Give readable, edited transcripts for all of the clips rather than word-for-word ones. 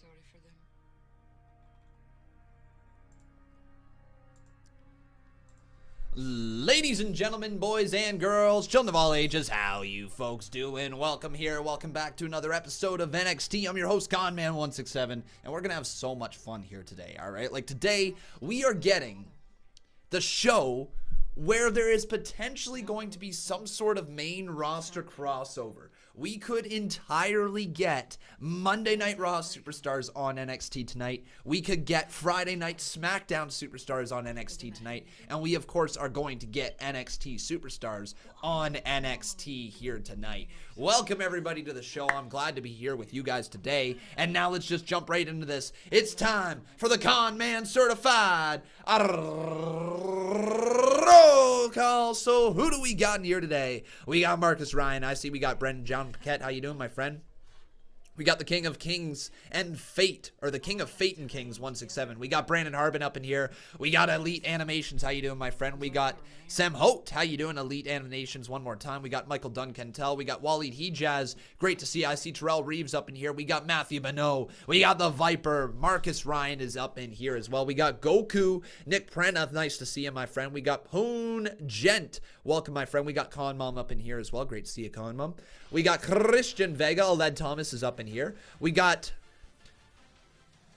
sorry for them. Ladies and gentlemen, boys and girls, children of all ages, how you folks doing? Welcome here, welcome back to another episode of NXT. I'm your host, Conman167, and we're gonna have so much fun here today, alright? Like today, we are getting the show where there is potentially going to be some sort of main roster crossover. We could entirely get Monday Night Raw superstars on NXT tonight. We could get Friday Night SmackDown superstars on NXT tonight. And we, of course, are going to get NXT superstars on NXT here tonight. Welcome, everybody, to the show. I'm glad to be here with you guys today. And now let's just jump right into this. It's time for the Conman Certified roll call. So who do we got in here today? We got Marcus Ryan. I see we got Brendan John Paquette. How you doing, my friend? We got the King of Kings and Fate, or the King of Fate and Kings 167. We got Brandon Harbin up in here. We got Elite Animations. How you doing, my friend? We got Sam Hote. How you doing, Elite Animations? One more time. We got Michael Dunne Kentel. We got Waleed Hijaz. Great to see. I see Terrell Reeves up in here. We got Matthew Bonneau. We got the Viper. Marcus Ryan is up in here as well. We got Goku. Nick Pranath. Nice to see you, my friend. We got Poon Gent. Welcome, my friend. We got Con Mom up in here as well. Great to see you, Con Mom. We got Christian Vega. Led Thomas is up in here. We got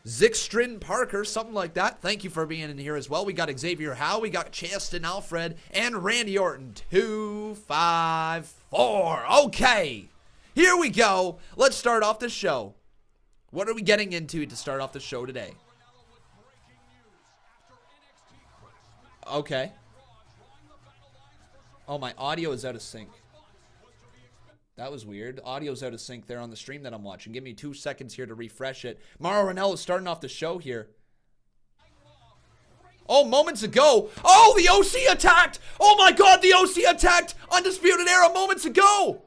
Zixtrin Parker, something like that. Thank you for being in here as well. We got Xavier Howe. We got Chaston Alfred and Randy Orton. 254. Okay, here we go. Let's start off the show. What are we getting into to start off the show today? Okay. Oh, my audio is out of sync. That was weird. Audio's out of sync there on the stream that I'm watching. Give me 2 seconds here to refresh it. Mauro Ranallo is starting off the show here. Oh, moments ago. Oh, the OC attacked. Oh my God, the OC attacked Undisputed Era moments ago.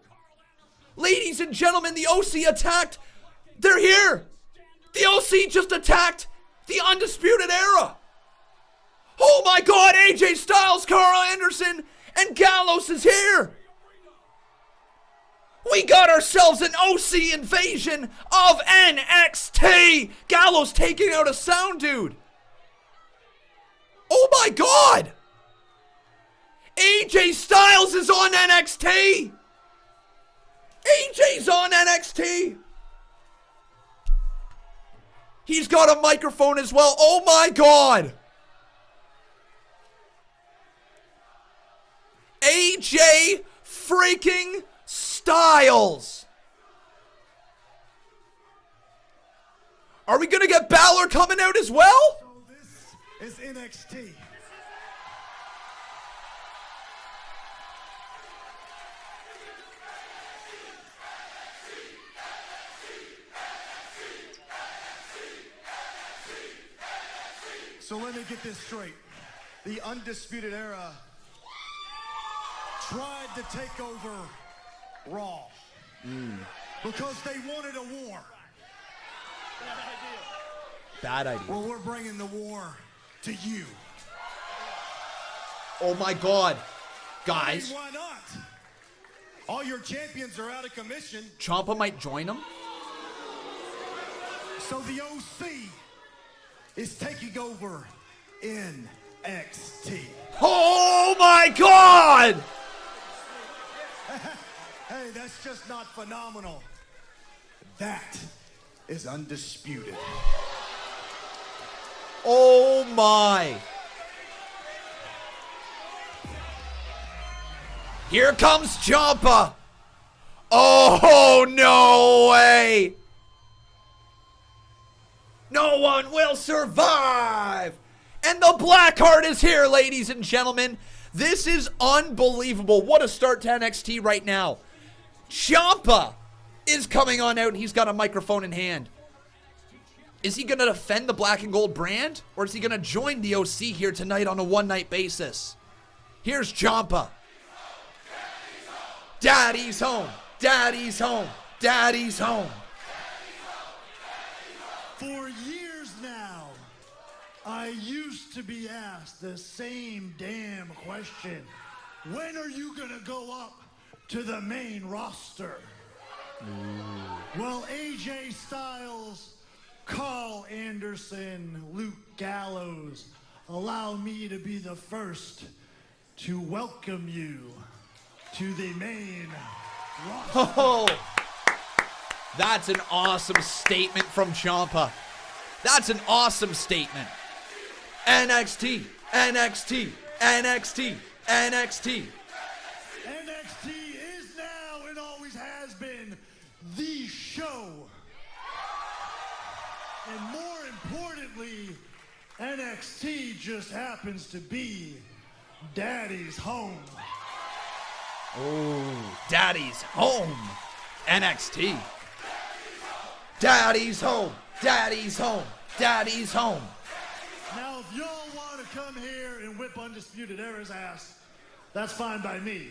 Ladies and gentlemen, the OC attacked. They're here. The OC just attacked the Undisputed Era. Oh my God, AJ Styles, Carl Anderson, and Gallows is here. We got ourselves an OC invasion of NXT. Gallows taking out a sound dude. Oh my God. AJ Styles is on NXT. AJ's on NXT. He's got a microphone as well. Oh my God. AJ freaking Styles. Are we gonna get Baszler coming out as well? So this is NXT. So let me get this straight. The Undisputed Era tried to take over Raw because they wanted a war. Bad idea. Well, we're bringing the war to you. Oh my God. Guys. I mean, why not? All your champions are out of commission. Ciampa might join him. So the OC is taking over NXT. Oh my God. Hey, that's just not phenomenal. That is undisputed. Oh my. Here comes Ciampa. Oh, no way. No one will survive. And the Blackheart is here, ladies and gentlemen. This is unbelievable. What a start to NXT right now. Ciampa is coming on out, and he's got a microphone in hand. Is he going to defend the black and gold brand, or is he going to join the OC here tonight on a one-night basis? Here's Ciampa. Daddy's home. Daddy's home. Daddy's home. For years now, I used to be asked the same damn question. When are you gonna go up to the main roster? Well, AJ Styles, Carl Anderson, Luke Gallows, allow me to be the first to welcome you to the main roster. Oh, that's an awesome statement from Ciampa. That's an awesome statement. NXT, NXT, NXT, NXT. NXT is now and always has been the show. And more importantly, NXT just happens to be Daddy's home. Oh, Daddy's home. NXT. Daddy's home. Daddy's home. Daddy's home. Now, if y'all want to come here and whip Undisputed Era's ass, that's fine by me.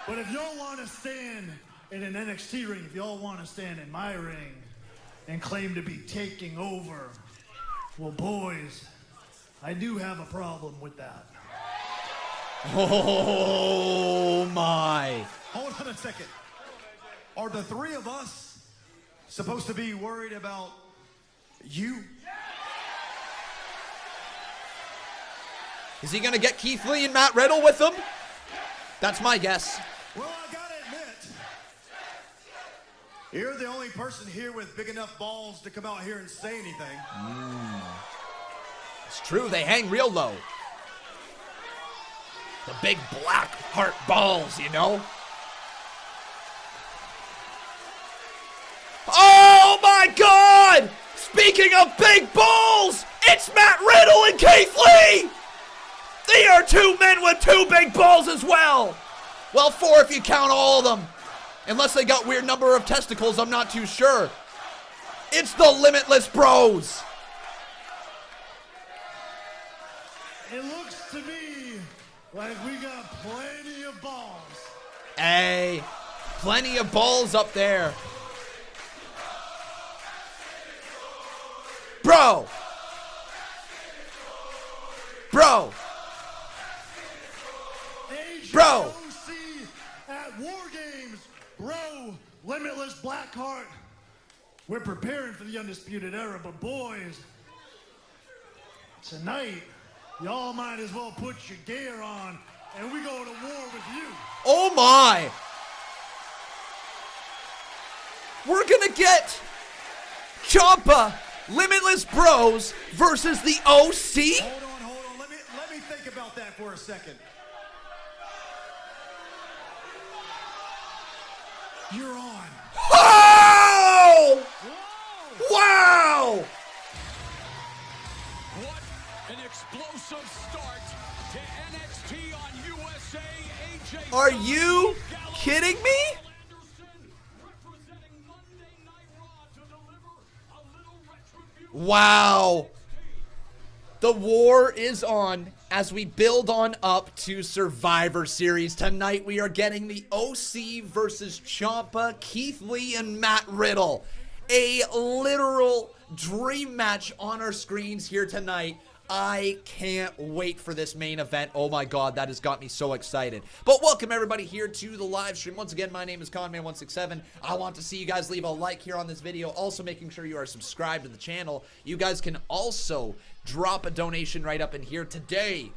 But if y'all want to stand in an NXT ring, if y'all want to stand in my ring and claim to be taking over, well, boys, I do have a problem with that. Oh, my. Hold on a second. Are the three of us supposed to be worried about you? Is he going to get Keith Lee and Matt Riddle with him? That's my guess. Well, I gotta admit, you're the only person here with big enough balls to come out here and say anything. It's true, they hang real low. The big black heart balls, you know? Oh my God! Speaking of big balls, it's Matt Riddle and Keith Lee! They are two men with two big balls as well. Well, four if you count all of them. Unless they got weird number of testicles, I'm not too sure. It's the Limitless Bros. It looks to me like we got plenty of balls. Hey, plenty of balls up there. Bro. Bro. Bro. At War Games, bro, Limitless Blackheart. We're preparing for the Undisputed Era, but boys, tonight, y'all might as well put your gear on and we go to war with you. Oh my. We're gonna get Ciampa, Limitless Bros versus the OC? Hold on. Let me think about that for a second. You're on. Oh! Wow! What an explosive start to NXT on USA. AJ Are you kidding me? Wow. The war is on as we build on up to Survivor Series. Tonight we are getting the OC versus Ciampa, Keith Lee, and Matt Riddle. A literal dream match on our screens here tonight. I can't wait for this main event. Oh my God, that has got me so excited. But welcome everybody here to the live stream. Once again, my name is Conman167. I want to see you guys leave a like here on this video. Also making sure you are subscribed to the channel. You guys can also drop a donation right up in here today.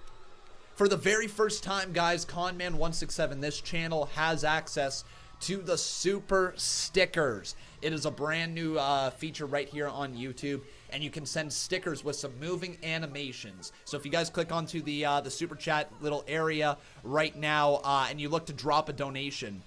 For the very first time, guys, Conman167, this channel has access to the super stickers. It is a brand new feature right here on YouTube, and you can send stickers with some moving animations. So if you guys click onto the super chat little area right now, and you look to drop a donation,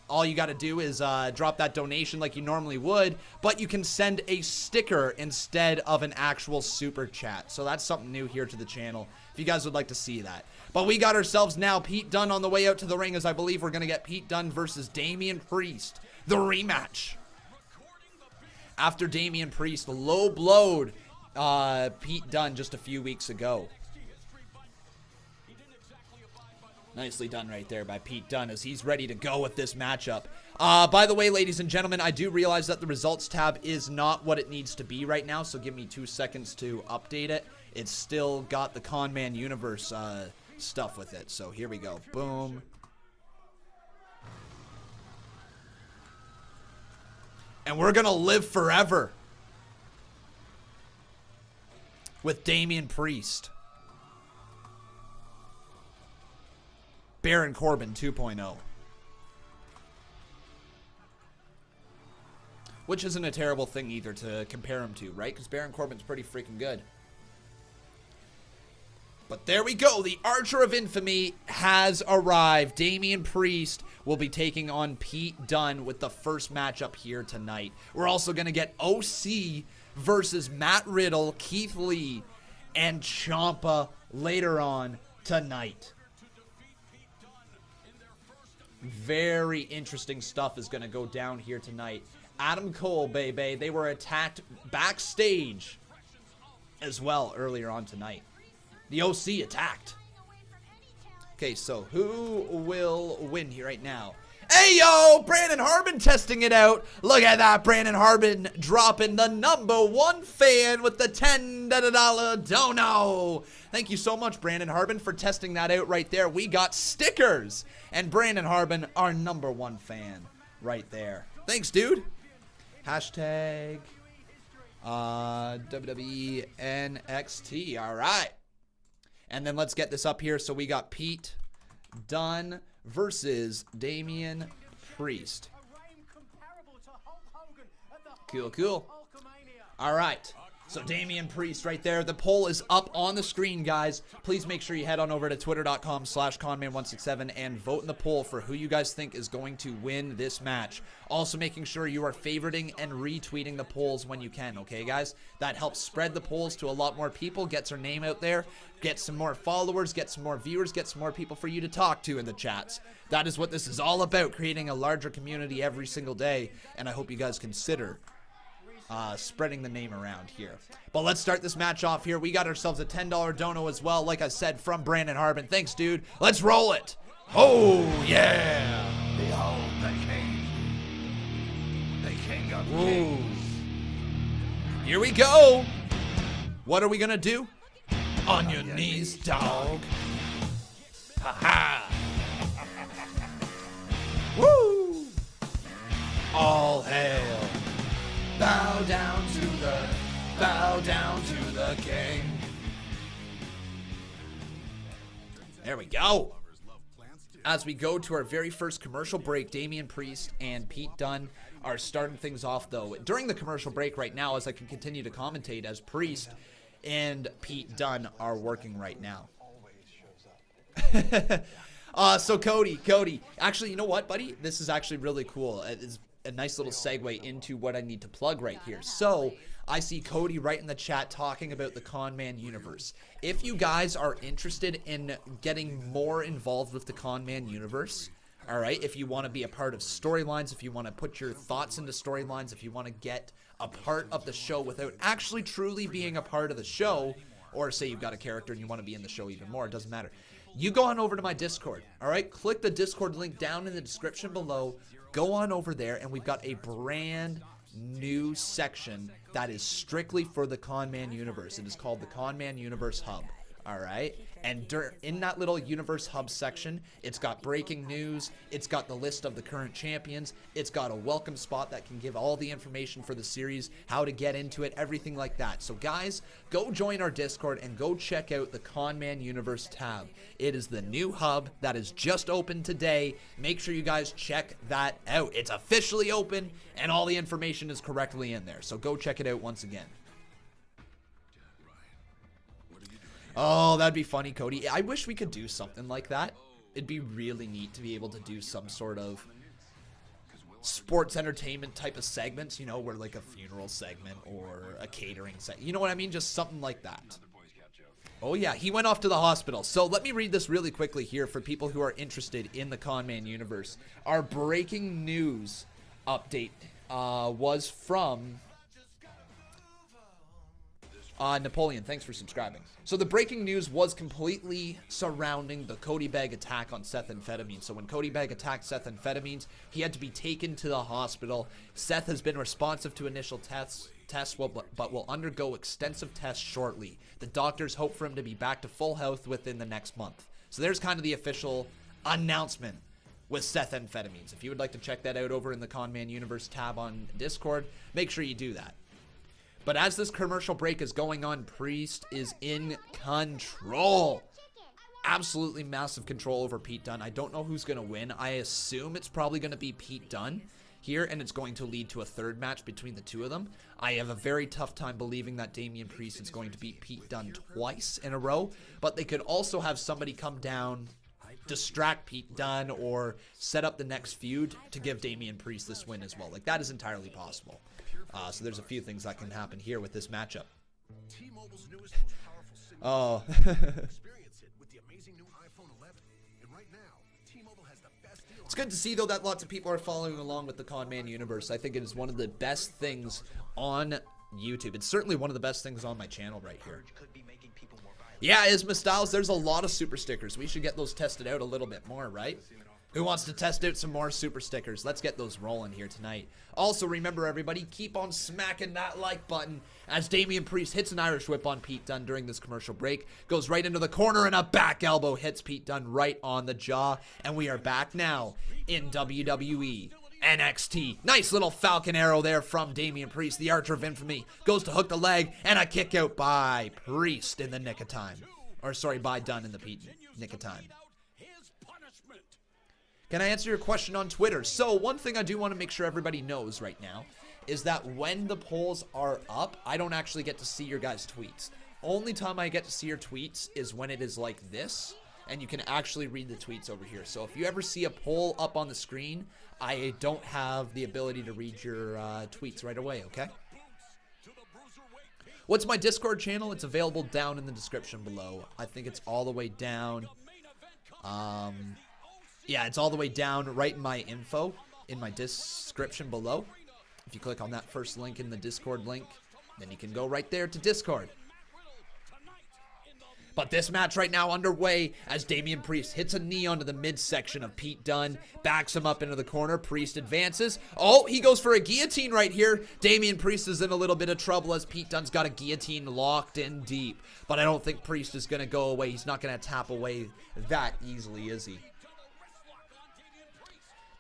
all you got to do is drop that donation like you normally would, but you can send a sticker instead of an actual super chat. So that's something new here to the channel, if you guys would like to see that. But we got ourselves now Pete Dunne on the way out to the ring, as I believe we're going to get Pete Dunne versus Damien Priest, the rematch. After Damien Priest low-blowed Pete Dunne just a few weeks ago. Nicely done right there by Pete Dunne as he's ready to go with this matchup. By the way, ladies and gentlemen, I do realize that the results tab is not what it needs to be right now, so give me 2 seconds to update it. It's still got the Conman Universe stuff with it, so here we go. Boom. And we're gonna live forever. with Damien Priest. Baron Corbin 2.0. Which isn't a terrible thing either to compare him to, right? Because Baron Corbin's pretty freaking good. But there we go. The Archer of Infamy has arrived. Damien Priest will be taking on Pete Dunne with the first matchup here tonight. We're also going to get OC versus Matt Riddle, Keith Lee, and Ciampa later on tonight. Very interesting stuff is going to go down here tonight. Adam Cole, baby. They were attacked backstage as well earlier on tonight. The OC attacked. Okay, so who will win here right now? Hey, yo! Brandon Harbin testing it out. Look at that. Brandon Harbin dropping the #1 fan with the $10 dono. Thank you so much, Brandon Harbin, for testing that out right there. We got stickers. And Brandon Harbin, our #1 fan right there. Thanks, dude. Hashtag WWE NXT. All right. And then let's get this up here. So we got Pete Dunne versus Damien Priest. Cool, cool. All right. So Damien Priest right there. The poll is up on the screen, guys. Please make sure you head on over to twitter.com/Conman167 and vote in the poll for who you guys think is going to win this match. Also making sure you are favoriting and retweeting the polls when you can, okay, guys? That helps spread the polls to a lot more people, gets our name out there, get some more followers, get some more viewers, get some more people for you to talk to in the chats. That is what this is all about, creating a larger community every single day, and I hope you guys consider spreading the name around here. But let's start this match off here. We got ourselves a $10 dono as well, like I said, from Brandon Harbin. Thanks, dude. Let's roll it. Oh, yeah. Behold the king of kings. Here we go. What are we going to do? On your knees, dog. Ha-ha. Woo. All hail. Bow down to the king. There we go. As we go to our very first commercial break, Damien Priest and Pete Dunne are starting things off, though. During the commercial break right now, as I can continue to commentate, as Priest and Pete Dunne are working right now. So Cody. Actually, you know what, buddy? This is actually really cool. It's a nice little segue into what I need to plug right here. So I see Cody right in the chat talking about the Conman Universe. If you guys are interested in getting more involved with the Conman Universe, all right, if you want to be a part of storylines, if you want to put your thoughts into storylines, if you want to get a part of the show without actually truly being a part of the show, or say you've got a character and you want to be in the show even more, it doesn't matter. You go on over to my Discord, all right? Click the Discord link down in the description below. Go on over there, and we've got a brand new section that is strictly for the Conman Universe. It is called the Conman Universe Hub, all right? And in that little Universe Hub section, it's got breaking news, it's got the list of the current champions, it's got a welcome spot that can give all the information for the series, how to get into it, everything like that. So guys, go join our Discord and go check out the Conman Universe tab. It is the new hub that is just open today. Make sure you guys check that out. It's officially open, and all the information is correctly in there. So go check it out once again. Oh, that'd be funny, Cody. I wish we could do something like that. It'd be really neat to be able to do some sort of sports entertainment type of segments, you know, where like a funeral segment or a catering segment. You know what I mean? Just something like that. Oh, yeah. He went off to the hospital. So let me read this really quickly here for people who are interested in the Conman Universe. Our breaking news update was from Napoleon. Thanks for subscribing. So the breaking news was completely surrounding the Cody Bag attack on Seth Amphetamines. So when Cody Bag attacked Seth Amphetamines, he had to be taken to the hospital. Seth has been responsive to initial tests but will undergo extensive tests shortly. The doctors hope for him to be back to full health within the next month. So there's kind of the official announcement with Seth Amphetamines. If you would like to check that out over in the Conman Universe tab on Discord, make sure you do that. But as this commercial break is going on, Priest is in control. Absolutely massive control over Pete Dunne. I don't know who's going to win. I assume it's probably going to be Pete Dunne here, and it's going to lead to a third match between the two of them. I have a very tough time believing that Damien Priest is going to beat Pete Dunne twice in a row, but they could also have somebody come down, distract Pete Dunne, or set up the next feud to give Damien Priest this win as well. Like, that is entirely possible. So there's a few things that can happen here with this matchup. Oh. It's good to see, though, that lots of people are following along with the Conman Universe. I think it is one of the best things on YouTube. It's certainly one of the best things on my channel right here. Yeah, Isma Styles, there's a lot of super stickers. We should get those tested out a little bit more, right? Who wants to test out some more super stickers? Let's get those rolling here tonight. Also, remember, everybody, keep on smacking that like button as Damien Priest hits an Irish whip on Pete Dunne during this commercial break. Goes right into the corner, and a back elbow hits Pete Dunne right on the jaw. And we are back now in WWE NXT. Nice little Falcon arrow there from Damien Priest, the Archer of Infamy. Goes to hook the leg, and a kick out by Priest in the nick of time. Or, sorry, by Dunne in the nick of time. Can I answer your question on Twitter? So, one thing I do want to make sure everybody knows right now is that when the polls are up, I don't actually get to see your guys' tweets. Only time I get to see your tweets is when it is like this, and you can actually read the tweets over here. So, if you ever see a poll up on the screen, I don't have the ability to read your tweets right away, okay? What's my Discord channel? It's available down in the description below. I think it's all the way down. Yeah, it's all the way down right in my info, in my description below. If you click on that first link in the Discord link, then you can go right there to Discord. But this match right now underway as Damien Priest hits a knee onto the midsection of Pete Dunne, backs him up into the corner. Priest advances. Oh, he goes for a guillotine right here. Damien Priest is in a little bit of trouble as Pete Dunne's got a guillotine locked in deep. But I don't think Priest is going to go away. He's not going to tap away that easily, is he?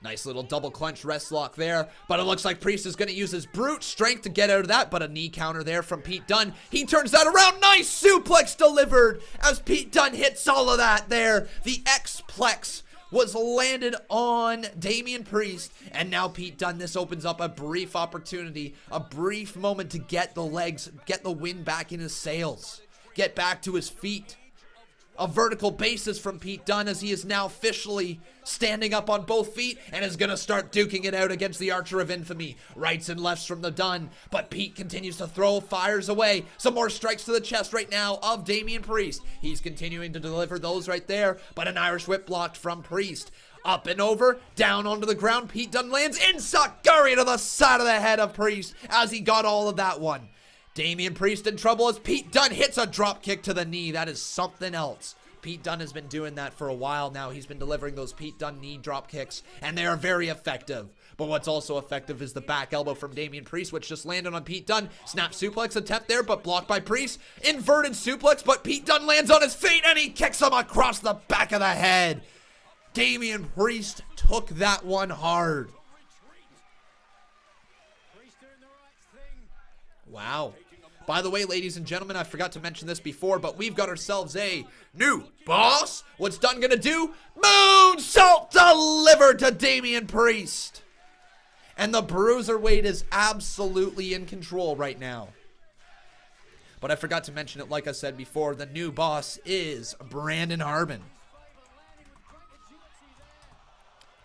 Nice little double clench wrist lock there, but it looks like Priest is going to use his brute strength to get out of that, but a knee counter there from Pete Dunne. He turns that around. Nice suplex delivered as Pete Dunne hits all of that there. The X-Plex was landed on Damien Priest, and now Pete Dunne, this opens up a brief opportunity, a brief moment to get the legs, get the wind back in his sails, get back to his feet. A vertical basis from Pete Dunne as he is now officially standing up on both feet and is going to start duking it out against the Archer of Infamy. Rights and lefts from the Dunne, but Pete continues to throw, fires away. Some more strikes to the chest right now of Damien Priest. He's continuing to deliver those right there, but an Irish whip blocked from Priest. Up and over, down onto the ground. Pete Dunne lands inside Garre to the side of the head of Priest as he got all of that one. Damien Priest in trouble as Pete Dunne hits a drop kick to the knee. That is something else. Pete Dunne has been doing that for a while now. He's been delivering those Pete Dunne knee drop kicks, and they are very effective. But what's also effective is the back elbow from Damien Priest, which just landed on Pete Dunne. Snap suplex attempt there, but blocked by Priest. Inverted suplex, but Pete Dunne lands on his feet, and he kicks him across the back of the head. Damien Priest took that one hard. Wow. By the way, ladies and gentlemen, I forgot to mention this before, but we've got ourselves a new boss. What's Dunne gonna do? Moonsault delivered to Damien Priest. And the Bruiserweight is absolutely in control right now. But I forgot to mention it, like I said before, the new boss is Brandon Harbin.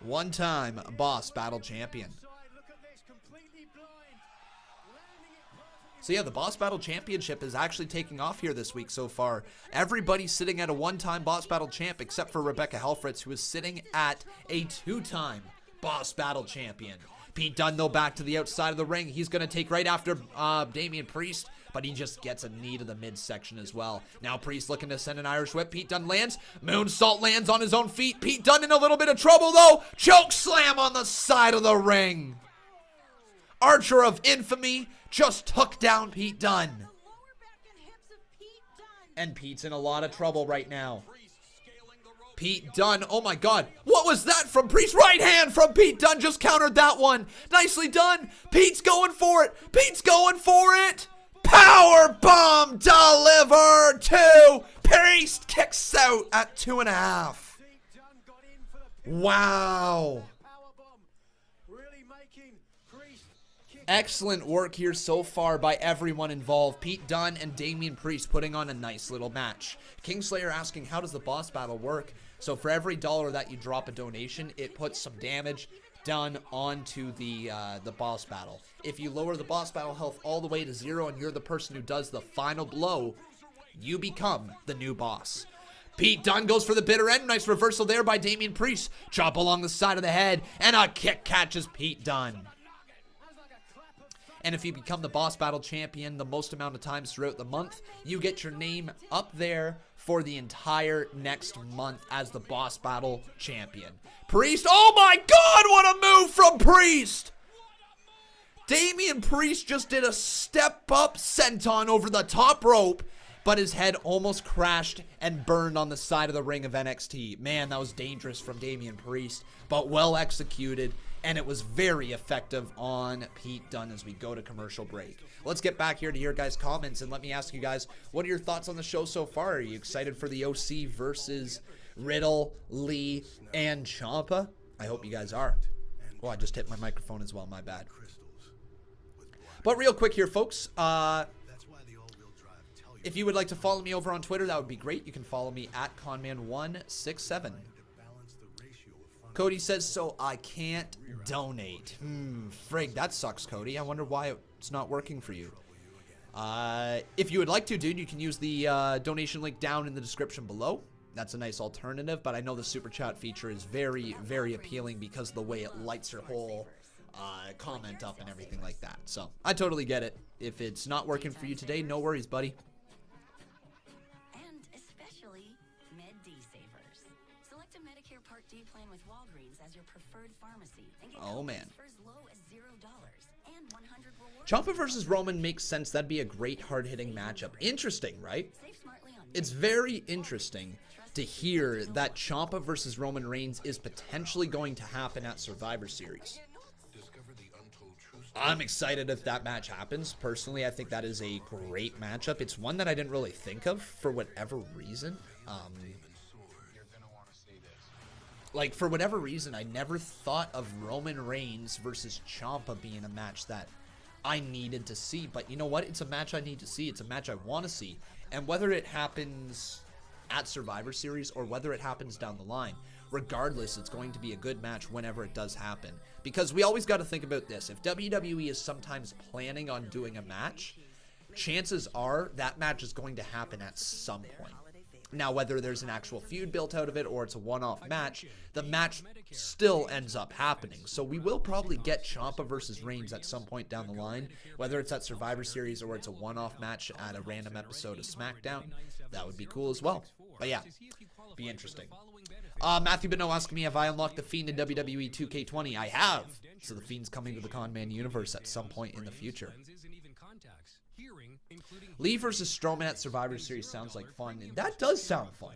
One-time Boss Battle Champion. So yeah, the Boss Battle Championship is actually taking off here this week so far. Everybody's sitting at a one-time Boss Battle Champ except for Rebecca Helfrich, who is sitting at a two-time Boss Battle Champion. Pete Dunne, though, back to the outside of the ring. He's going to take right after Damien Priest, but he just gets a knee to the midsection as well. Now Priest looking to send an Irish whip. Pete Dunne lands. Moonsault lands on his own feet. Pete Dunne in a little bit of trouble, though. Choke slam on the side of the ring. Archer of Infamy just took down Pete Dunne. And Pete's in a lot of trouble right now. Pete Dunne, oh my God, what was that from Priest? Right hand from Pete Dunne, just countered that one. Nicely done. Pete's going for it. Pete's going for it. Power bomb delivered to Priest. Kicks out at 2.5. Wow. Excellent work here so far by everyone involved. Pete Dunne and Damien Priest putting on a nice little match. Kingslayer asking, how does the boss battle work? So for every $1 that you drop a donation, it puts some damage done onto the boss battle. If you lower the boss battle health all the way to 0 and you're the person who does the final blow, you become the new boss. Pete Dunne goes for the bitter end. Nice reversal there by Damien Priest. Chop along the side of the head, and a kick catches Pete Dunne. And if you become the boss battle champion the most amount of times throughout the month, you get your name up there for the entire next month as the boss battle champion. Priest, oh my God, what a move from Priest! Damien Priest just did a step up senton over the top rope, but his head almost crashed and burned on the side of the ring of NXT. Man, that was dangerous from Damien Priest, but well executed. And it was very effective on Pete Dunne as we go to commercial break. Let's get back here to your guys' comments, and let me ask you guys, what are your thoughts on the show so far? Are you excited for the OC versus Riddle, Lee, and Ciampa? I hope you guys are. Oh, I just hit my microphone as well, my bad. But real quick here, folks, if you would like to follow me over on Twitter, that would be great. You can follow me at Conman167. Cody says, so I can't donate. Frig, that sucks, Cody. I wonder why it's not working for you. If you would like to, dude, you can use the donation link down in the description below. That's a nice alternative, but I know the super chat feature is very, very appealing because of the way it lights your whole comment up and everything like that. So I totally get it. If it's not working for you today, no worries, buddy. And especially Med D savers. Select a Medicare Part D plan with Walgreens as your preferred pharmacy. And get man. for as low as $0 and 100 rewards. Ciampa versus Roman makes sense. That'd be a great hard-hitting matchup. Interesting, right? Save smartly on It's very interesting to hear that Ciampa versus Roman Reigns is potentially going to happen at Survivor Series. I'm excited if that match happens. Personally, I think that is a great matchup. It's one that I didn't really think of for whatever reason. Like, for whatever reason, I never thought of Roman Reigns versus Ciampa being a match that I needed to see. But you know what? It's a match I need to see. It's a match I want to see. And whether it happens at Survivor Series or whether it happens down the line, regardless, it's going to be a good match whenever it does happen. Because we always got to think about this. If WWE is sometimes planning on doing a match, chances are that match is going to happen at some point. Now, whether there's an actual feud built out of it or it's a one-off match, the match still ends up happening. So we will probably get Ciampa versus Reigns at some point down the line, whether it's at Survivor Series or it's a one-off match at a random episode of SmackDown. That would be cool as well. But yeah, be interesting. Matthew Beno asking me, have I unlocked the Fiend in WWE 2K20? I have. So the Fiend's coming to the Conman Universe at some point in the future. Lee versus Strowman at Survivor Series sounds like fun. That does sound fun.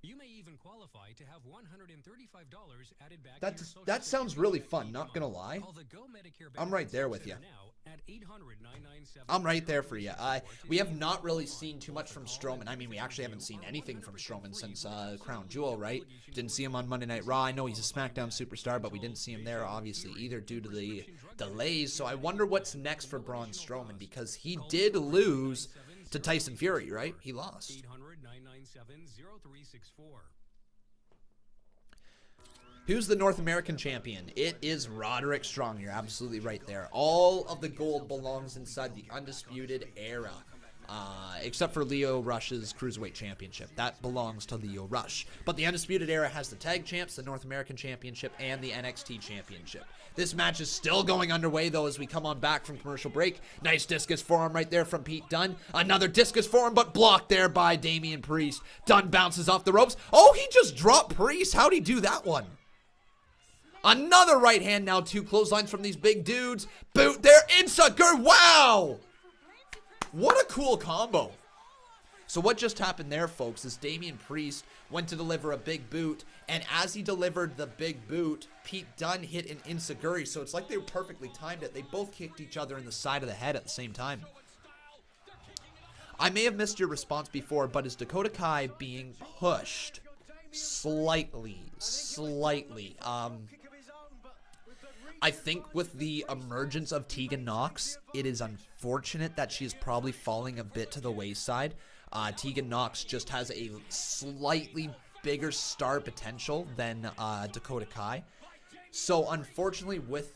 You may even qualify to have $135 added back. That sounds really fun, not gonna lie. I'm right there with you. I'm right there for you. We have not really seen too much from Strowman. I mean, we actually haven't seen anything from Strowman since Crown Jewel, right? Didn't see him on Monday Night Raw. I know he's a SmackDown superstar, but we didn't see him there, obviously, either due to the delays. So I wonder what's next for Braun Strowman, because he did lose to Tyson Fury, right? He lost. Who's the North American champion? It is Roderick Strong. You're absolutely right there. All of the gold belongs inside the Undisputed Era, except for Lio Rush's Cruiserweight Championship. That belongs to Lio Rush. But the Undisputed Era has the Tag Champs, the North American Championship, and the NXT Championship. This match is still going underway, though, as we come on back from commercial break. Nice discus forearm right there from Pete Dunne. Another discus forearm, but blocked there by Damien Priest. Dunne bounces off the ropes. Oh, he just dropped Priest. How'd he do that one? Another right hand now, 2 clotheslines from these big dudes. Boot there, Insugger. Wow! What a cool combo. So what just happened there, folks, is Damien Priest went to deliver a big boot, and as he delivered the big boot, Pete Dunne hit an Insuguri, so it's like they perfectly timed it. They both kicked each other in the side of the head at the same time. I may have missed your response before, but is Dakota Kai being pushed slightly? I think with the emergence of Tegan Nox, it is unfortunate that she is probably falling a bit to the wayside. Tegan Nox just has a slightly bigger star potential than Dakota Kai. So unfortunately, with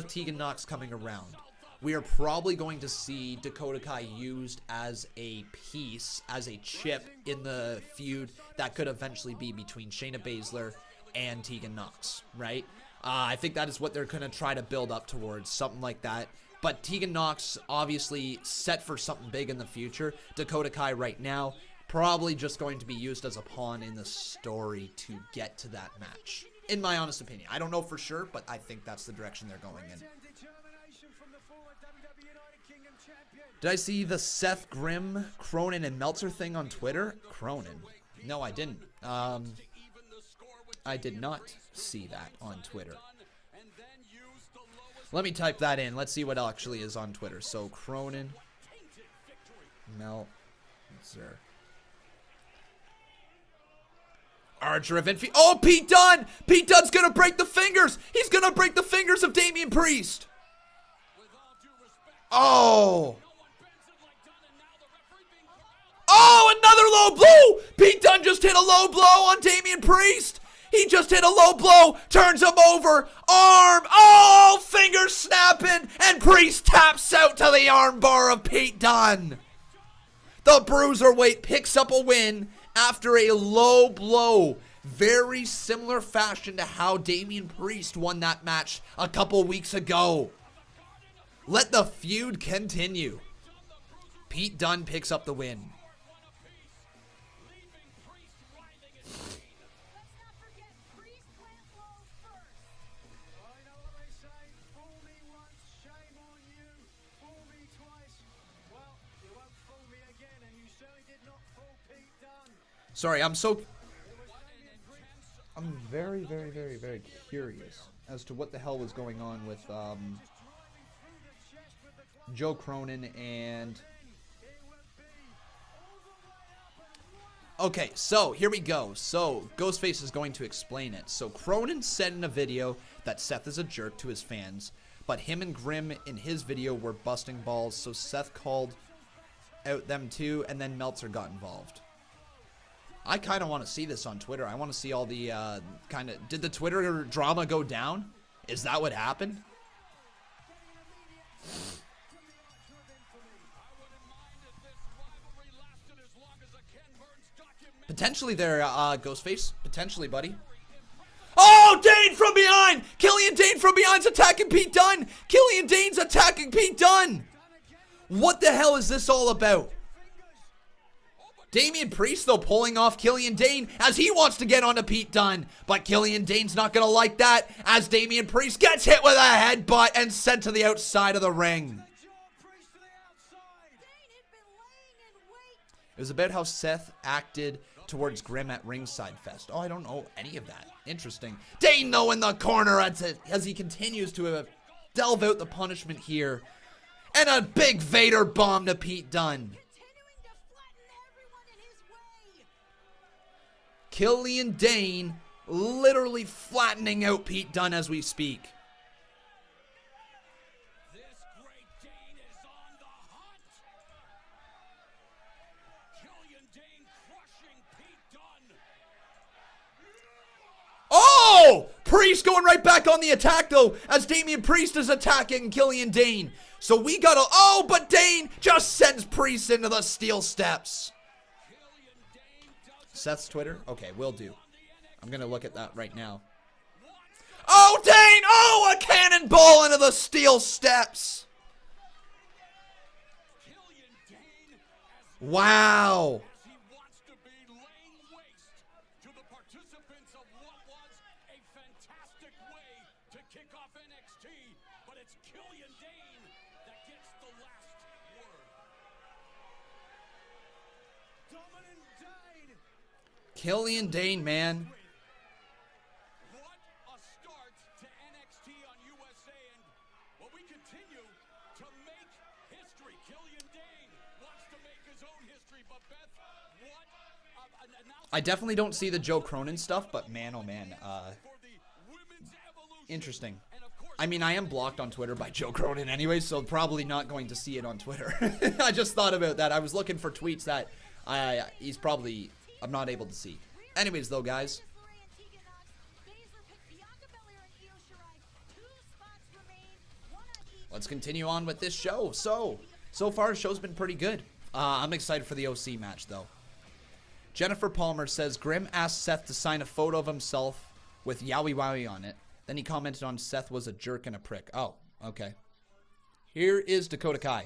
Tegan Nox coming around, we are probably going to see Dakota Kai used as a piece, as a chip in the feud that could eventually be between Shayna Baszler and Tegan Nox, right? I think that is what they're going to try to build up towards, something like that. But Tegan Nox obviously set for something big in the future. Dakota Kai right now probably just going to be used as a pawn in the story to get to that match. In my honest opinion. I don't know for sure, but I think that's the direction they're going in. Did I see the Seth Grimm, Cronin, and Meltzer thing on Twitter? Cronin? No, I didn't. I did not see that on Twitter. Let me type that in. Let's see what actually is on Twitter. So, Cronin, Meltzer. Archer of Infinity. Oh, Pete Dunne! Pete Dunne's gonna break the fingers! He's gonna break the fingers of Damien Priest! Oh! Oh, another low blow! Pete Dunne just hit a low blow on Damien Priest! He just hit a low blow, turns him over, arm, oh, fingers snapping, and Priest taps out to the armbar of Pete Dunne. The Bruiserweight picks up a win after a low blow. Very similar fashion to how Damien Priest won that match a couple weeks ago. Let the feud continue. Pete Dunne picks up the win. Sorry, I'm very, very, very, very curious as to what the hell was going on with Joe Cronin and... Okay, so here we go. So Ghostface is going to explain it. So Cronin said in a video that Seth is a jerk to his fans, but him and Grimm in his video were busting balls, so Seth called out them too, and then Meltzer got involved. I kind of want to see this on Twitter. I want to see all the did the Twitter drama go down? Is that what happened? Potentially there, Ghostface. Potentially, buddy. Oh, Dane from behind! Killian Dane from behind's attacking Pete Dunne! Killian Dane's attacking Pete Dunne! What the hell is this all about? Damien Priest, though, pulling off Killian Dane as he wants to get onto Pete Dunne. But Killian Dane's not going to like that as Damien Priest gets hit with a headbutt and sent to the outside of the ring. It was about how Seth acted towards Grimm at Ringside Fest. Oh, I don't know any of that. Interesting. Dane, though, in the corner as he continues to delve out the punishment here. And a big Vader bomb to Pete Dunne. Killian Dane literally flattening out Pete Dunne as we speak. This great Dane is on the hunt. Killian Dane crushing Pete Dunne. Oh! Priest going right back on the attack, though, as Damien Priest is attacking Killian Dane. So we gotta... Oh, but Dane just sends Priest into the steel steps. Seth's Twitter? Okay, will do. I'm gonna look at that right now. Oh, Dane! Oh, a cannonball into the steel steps! Wow! He wants to be laying waste to the participants of what was a fantastic way to kick off NXT, but it's Killian Dane that gets the last word. Dominant Dane. Killian Dane, man. What a start to NXT on USA, and well, we continue to make history. history. Killian Dane wants to make his own history, but Beth, what an announcement I definitely don't see the Joe Cronin stuff, but man, oh man, for the women's evolution. interesting. And of course, I mean, I am blocked on Twitter by Joe Cronin anyway, so probably not going to see it on Twitter. I just thought about that. I was looking for tweets that I'm not able to see. Anyways, though, guys. Let's continue on with this show. So far, the show's been pretty good. I'm excited for the OC match, though. Jennifer Palmer says, Grimm asked Seth to sign a photo of himself with Yowie Wowie on it. Then he commented on Seth was a jerk and a prick. Oh, okay. Here is Dakota Kai.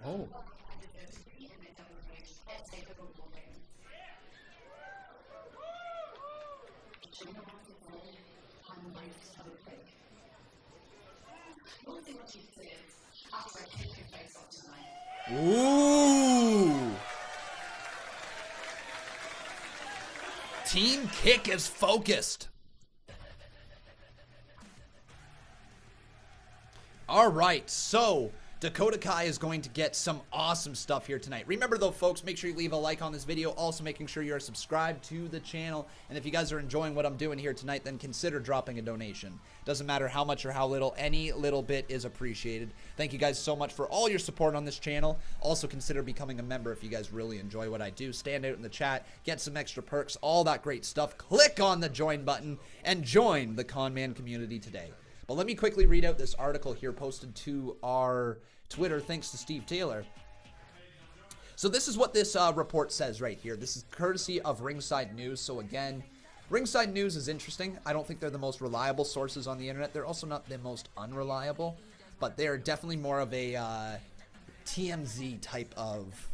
Oh. Ooh. Team Kick is focused. All right, so Dakota Kai is going to get some awesome stuff here tonight. Remember though, folks, make sure you leave a like on this video. Also making sure you're subscribed to the channel. And if you guys are enjoying what I'm doing here tonight, then consider dropping a donation. Doesn't matter how much or how little, any little bit is appreciated. Thank you guys so much for all your support on this channel. Also consider becoming a member if you guys really enjoy what I do. Stand out in the chat, get some extra perks, all that great stuff. Click on the join button and join the Conman community today. But let me quickly read out this article here posted to our Twitter, thanks to Steve Taylor. So this is what this report says right here. This is courtesy of Ringside News. So again, Ringside News is interesting. I don't think they're the most reliable sources on the internet. They're also not the most unreliable, but they're definitely more of a TMZ type of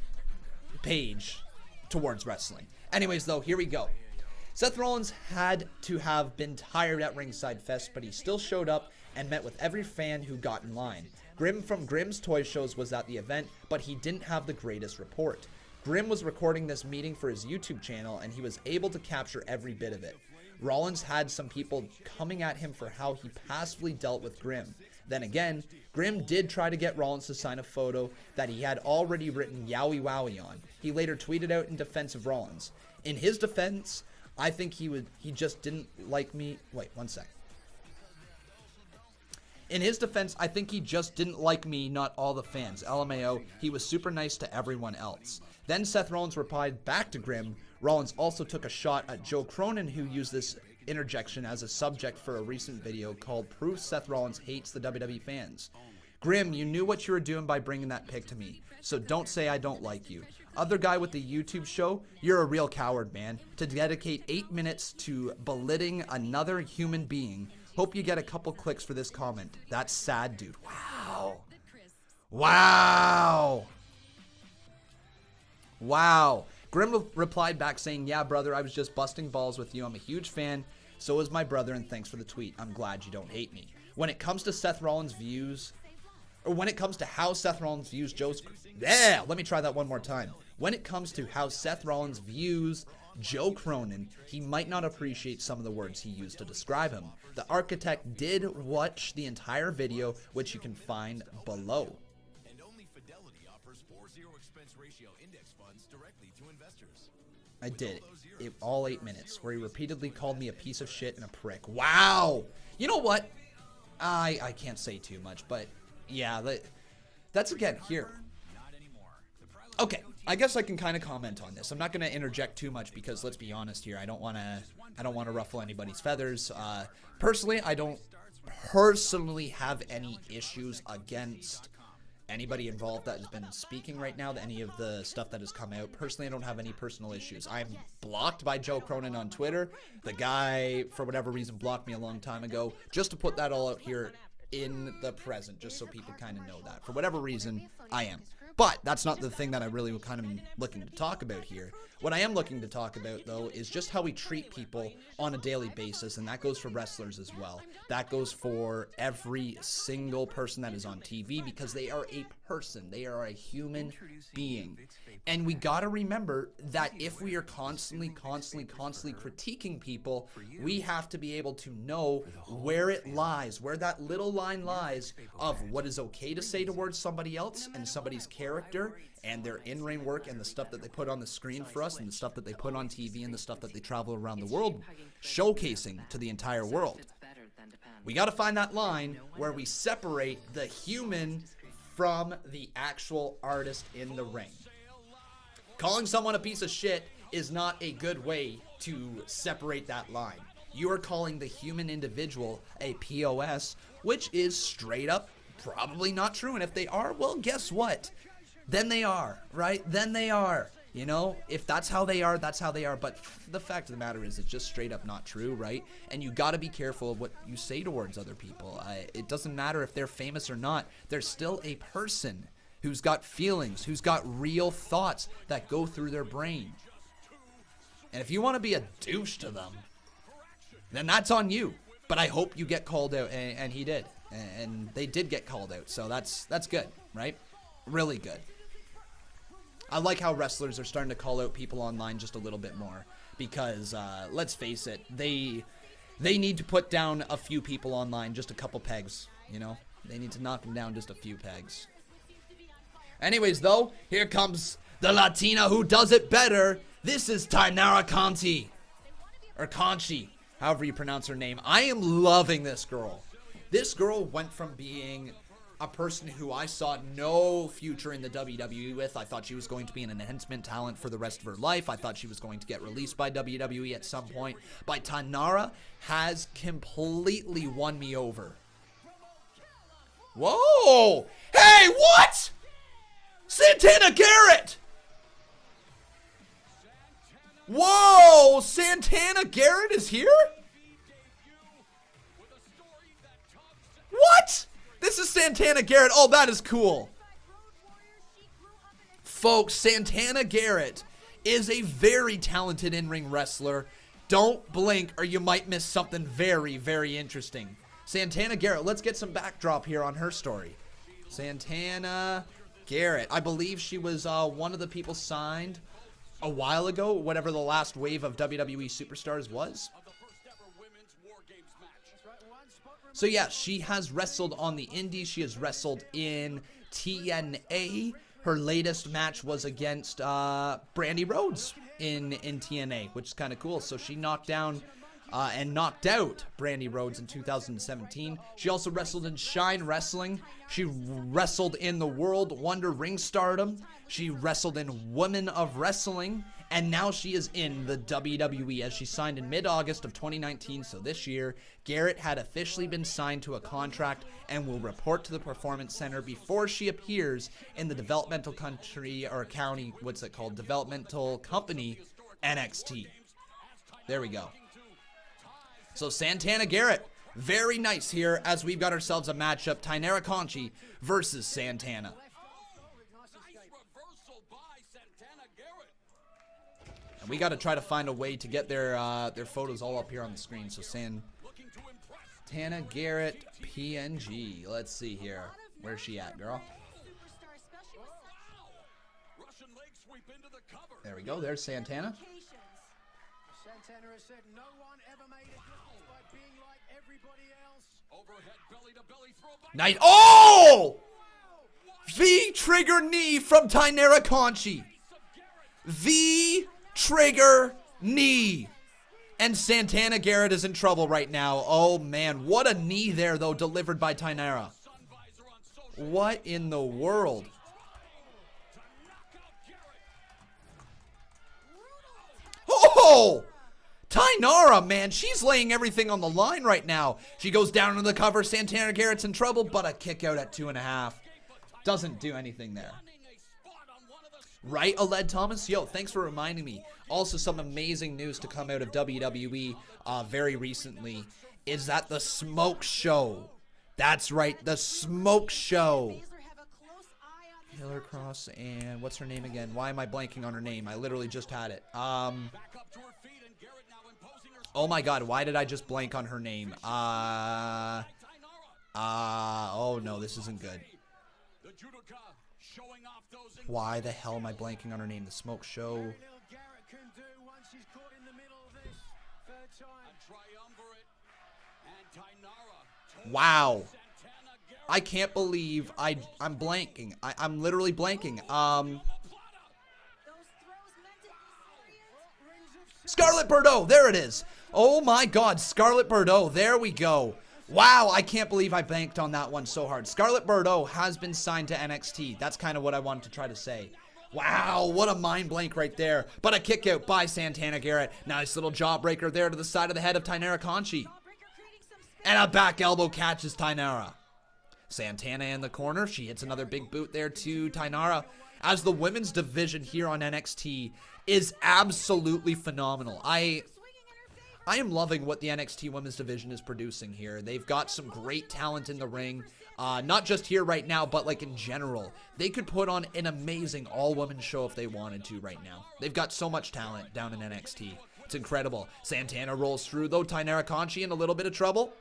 page towards wrestling. Anyways, though, here we go. Seth Rollins had to have been tired at Ringside Fest, but he still showed up and met with every fan who got in line. Grimm from Grimm's Toy Shows was at the event, but he didn't have the greatest report. Grimm was recording this meeting for his YouTube channel, and he was able to capture every bit of it. Rollins had some people coming at him for how he passively dealt with Grimm. Then again, Grimm did try to get Rollins to sign a photo that he had already written Yowie Wowie on. He later tweeted out in defense of Rollins. In his defense, I think he just didn't like me. Wait, one sec. In his defense, I think he just didn't like me, not all the fans. LMAO, he was super nice to everyone else. Then Seth Rollins replied back to Grimm. Rollins also took a shot at Joe Cronin, who used this interjection as a subject for a recent video called Proof Seth Rollins Hates the WWE Fans. Grimm, you knew what you were doing by bringing that pic to me, so don't say I don't like you. Other guy with the YouTube show, you're a real coward, man. To dedicate 8 minutes to belittling another human being. Hope you get a couple clicks for this comment. That's sad, dude. Wow. Wow. Wow. Grimm replied back saying, yeah, brother, I was just busting balls with you. I'm a huge fan. So is my brother, and thanks for the tweet. I'm glad you don't hate me. When it comes to Seth Rollins' views, or when it comes to how Seth Rollins views Joe's... Yeah, let me try that one more time. When it comes to how Seth Rollins views Joe Cronin, he might not appreciate some of the words he used to describe him. The architect did watch the entire video, which you can find below. And only Fidelity offers 4-0 expense ratio index funds directly to investors. I did it all 8 minutes, where he repeatedly called me a piece of shit and a prick. Wow! You know what? I can't say too much, but yeah, that's again here. Okay, I guess I can kind of comment on this. I'm not going to interject too much because let's be honest here. I don't want to ruffle anybody's feathers. Personally, I don't personally have any issues against anybody involved that has been speaking right now, any of the stuff that has come out. Personally, I don't have any personal issues. I'm blocked by Joe Cronin on Twitter. The guy, for whatever reason, blocked me a long time ago. Just to put that all out here in the present, just so people kind of know that. For whatever reason, I am. But that's not the thing that I really kind of looking to talk about here. What I am looking to talk about, though, is just how we treat people on a daily basis, and that goes for wrestlers as well. That goes for every single person that is on TV, because they are a person. They are a human being. And we gotta remember that if we are constantly critiquing people, we have to be able to know where it lies, where that little line lies of what is okay to say towards somebody else and somebody's character and their in-ring work and the stuff that they put on the screen for us and the stuff that they put on TV and the stuff that they travel around the world showcasing to the entire world. We got to find that line where we separate the human from the actual artist in the ring. Calling someone a piece of shit is not a good way to separate that line. You are calling the human individual a POS, which is straight up probably not true. And if they are, well, guess what? Then they are, right? Then they are. You know, if that's how they are, that's how they are. But the fact of the matter is, it's just straight up not true, right? And you got to be careful of what you say towards other people. It doesn't matter if they're famous or not. They're still a person who's got feelings, who's got real thoughts that go through their brain. And if you want to be a douche to them, then that's on you. But I hope you get called out, and he did. And they did get called out, so that's good, right? Really good. I like how wrestlers are starting to call out people online just a little bit more, because let's face it, they need to put down a few people online, just a couple pegs, you know? They need to knock them down just a few pegs. Anyways, though, here comes the Latina who does it better. This is Tainara Conti, or Conchi, however you pronounce her name. I am loving this girl. This girl went from being a person who I saw no future in the WWE with. I thought she was going to be an enhancement talent for the rest of her life. I thought she was going to get released by WWE at some point. But Tainara has completely won me over. Whoa! Hey, what? Santana Garrett! Whoa! Santana Garrett is here? What? This is Santana Garrett. Oh, that is cool. Folks, Santana Garrett is a very talented in-ring wrestler. Don't blink or you might miss something very, very interesting. Santana Garrett, let's get some backdrop here on her story. Santana Garrett. I believe she was one of the people signed a while ago, whatever the last wave of WWE superstars was. So yeah, she has wrestled on the indies. She has wrestled in TNA. Her latest match was against Brandy Rhodes in TNA, which is kind of cool. So she knocked down and knocked out Brandy Rhodes in 2017. She also wrestled in Shine Wrestling. She wrestled in the World Wonder Ring Stardom. She wrestled in Women of Wrestling. And now she is in the WWE, as she signed in mid-August of 2019. So this year, Garrett had officially been signed to a contract and will report to the Performance Center before she appears in the developmental country, or county, what's it called? Developmental company, NXT. There we go. So Santana Garrett, very nice here, as we've got ourselves a matchup, Tainara Conti versus Santana. And we got to try to find a way to get their photos all up here on the screen. So Santana Garrett PNG. Let's see here. Where's she at, girl? There we go. There's Santana. Santana has said no one ever made it by being like everybody else. Overhead belly to belly throw by Night. Oh! V-trigger knee from Tainara Conti. V-trigger knee. And Santana Garrett is in trouble right now. Oh, man. What a knee there, though, delivered by Tainara. What in the world? Oh! Tainara, man, she's laying everything on the line right now. She goes down to the cover. Santana Garrett's in trouble, but a kick out at 2.5. Doesn't do anything there. Right, Aled Thomas? Yo, thanks for reminding me. Also, some amazing news to come out of WWE very recently is that the Smoke Show That's right, the smoke show. Taylor Cross and what's her name again? Why am I blanking on her name? I literally just had it. Oh my god, why did I just blank on her name? Oh no, this isn't good. Why the hell am I blanking on her name? The smoke show. Wow. I can't believe I'm blanking. I'm literally blanking. Scarlett Bordeaux. There it is. Oh my god, Scarlett Bordeaux. There we go. Wow, I can't believe I banked on that one so hard. Scarlett Bordeaux has been signed to NXT. That's kind of what I wanted to try to say. Wow, what a mind blank right there. But a kick out by Santana Garrett. Nice little jawbreaker there to the side of the head of Tainara Conti. And a back elbow catches Tainara. Santana in the corner. She hits another big boot there to Tainara. As the women's division here on NXT is absolutely phenomenal. I am loving what the NXT women's division is producing here. They've got some great talent in the ring. Not just here right now, but like in general. They could put on an amazing all-women show if they wanted to right now. They've got so much talent down in NXT. It's incredible. Santana rolls through though. Tainara Conti in a little bit of trouble.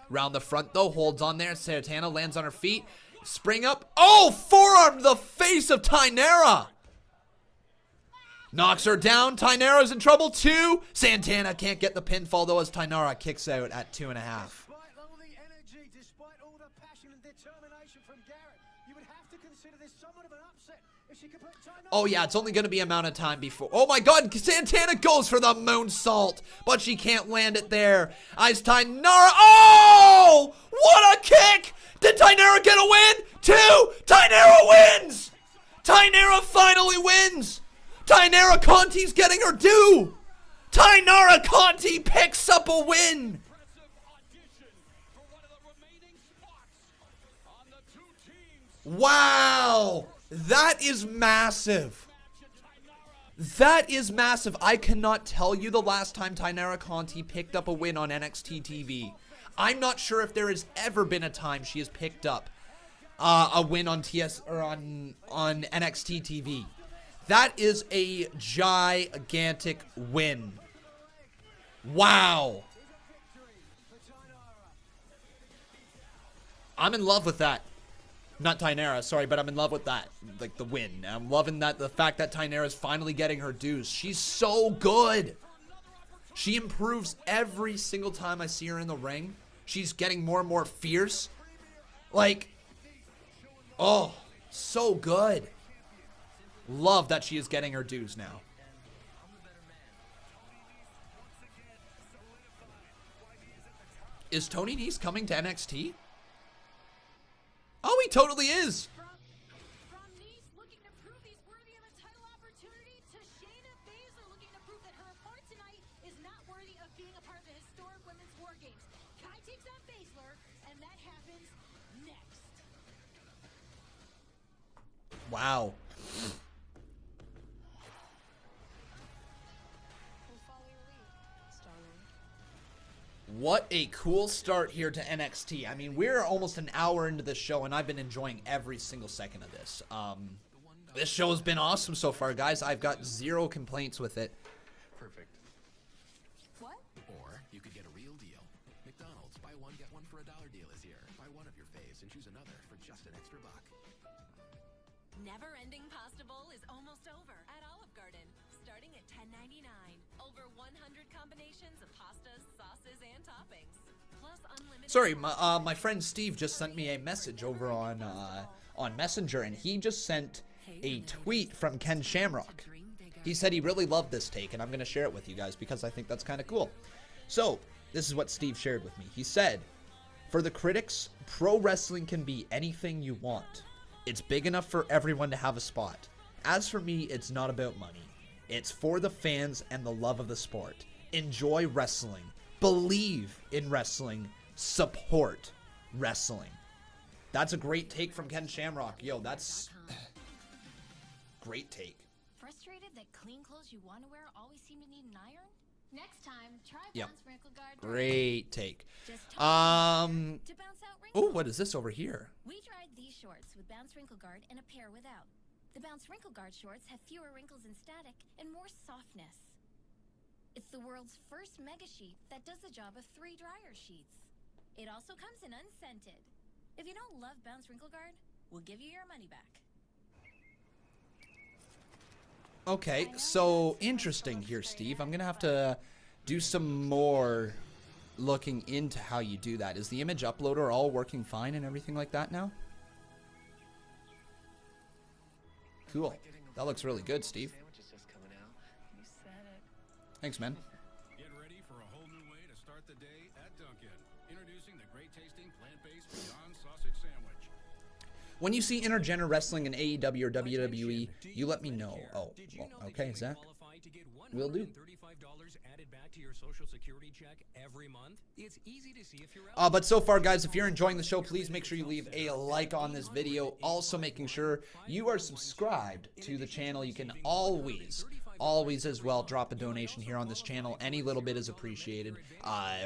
Round the front though, holds on there. Santana lands on her feet. Spring up. Oh, forearm to the face of Tainara. Knocks her down. Tainara's in trouble too. Santana can't get the pinfall though as Tainara kicks out at 2.5. Despite all the energy, despite all the passion and determination from Garrett, you would have to consider this somewhat of an upset if she could put Tainara. Oh yeah, it's only going to be amount of time before. Oh my god, Santana goes for the moonsault, but she can't land it there. As Tainara, oh! What a kick! Did Tainara get a win? 2! Tainara wins! Tainara finally wins! Tainara Conti's getting her due! Tainara Conti picks up a win! Wow! That is massive. That is massive. I cannot tell you the last time Tainara Conti picked up a win on NXT TV. I'm not sure if there has ever been a time she has picked up a win on on NXT TV. That is a gigantic win. Wow. I'm in love with that. Not Tainara, sorry, but I'm in love with that. Like, the win. I'm loving that, the fact that Tainara is finally getting her dues. She's so good. She improves every single time I see her in the ring. She's getting more and more fierce. Like, oh, so good. Love that she is getting her dues now. Is Tony Nese coming to NXT? Oh, he totally is. From Nese looking to prove he's worthy of a title opportunity to Shayna Baszler looking to prove that her opponent tonight is not worthy of being a part of the historic women's war games. Kai takes on Baszler, and that happens next. Wow. What a cool start here to NXT. I mean, we're almost an hour into this show, and I've been enjoying every single second of this. This show has been awesome so far, guys. I've got zero complaints with it. Perfect. What? Or you could get a real deal. McDonald's, buy one, get one for $1 deal is here. Buy one of your faves and choose another for just an extra buck. Never-ending Pasta Bowl is almost over at Olive Garden, starting at $10.99. Over 100 combinations of pastas, sauces, and toppings. Plus unlimited... Sorry, my friend Steve just sent me a message over on Messenger, and he just sent a tweet from Ken Shamrock. He said he really loved this take, and I'm going to share it with you guys because I think that's kind of cool. So, this is what Steve shared with me. He said, "For the critics, pro wrestling can be anything you want. It's big enough for everyone to have a spot. As for me, it's not about money. It's for the fans and the love of the sport. Enjoy wrestling. Believe in wrestling. Support wrestling." That's a great take from Ken Shamrock. Yo, that's great take. Frustrated that clean clothes you want to wear always seem to need an iron? Next time, try Yep. bounce wrinkle guard. Great take. Just to bounce out wrinkles. Oh, what is this over here? We tried these shorts with bounce wrinkle guard and a pair without. The bounce wrinkle guard shorts have fewer wrinkles and static and more softness. It's the world's first mega sheet that does the job of 3 dryer sheets. It also comes in unscented. If you don't love bounce wrinkle guard, we'll give you your money back. Okay, so interesting here, Steve. I'm gonna have to do some more looking into how you do that. Is the image uploader all working fine and everything like that now? Cool. That looks really good, Steve. Thanks, man. Get ready for a whole new way to start the day at Dunkin'. Introducing the great tasting plant-based Beyond Sausage Sandwich. When you see intergender wrestling in AEW or WWE, you let me know. Oh, well, okay, Zach. Will do. Added back to your social security check every month. It's easy to see if you're But so far, guys, if you're enjoying the show, please make sure you leave a like on this video. Also, making sure you are subscribed to the channel. You can always as well drop a donation here on this channel. Any little bit is appreciated.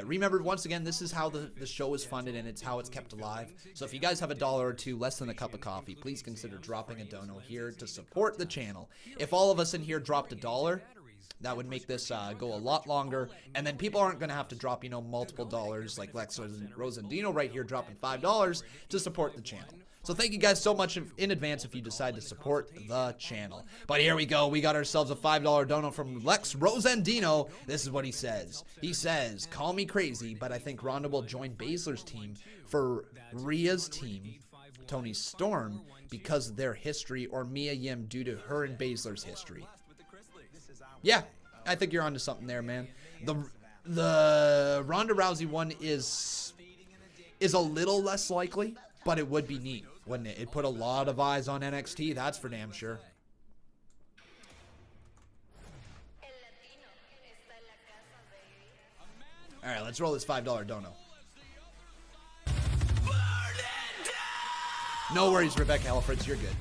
Remember, once again, this is how the show is funded, and it's how it's kept alive. So if you guys have $1 or $2, less than a cup of coffee, please consider dropping a dono here to support the channel. If all of us in here dropped $1, that would make this go a lot longer, and then people aren't going to have to drop, you know, multiple dollars like Lex Rosendino right here dropping $5 to support the channel. So thank you guys so much in advance if you decide to support the channel. But here we go. We got ourselves a $5 dono from Lex Rosendino. This is what he says. He says, call me crazy, but I think Ronda will join Baszler's team for Rhea's team, Toni Storm, because of their history, or Mia Yim due to her and Baszler's history. Yeah, I think you're onto something there, man. The Ronda Rousey one is a little less likely, but it would be neat, wouldn't it? It put a lot of eyes on NXT, that's for damn sure. All right, let's roll this $5 dono. No worries, Rebecca Helfritz, you're good.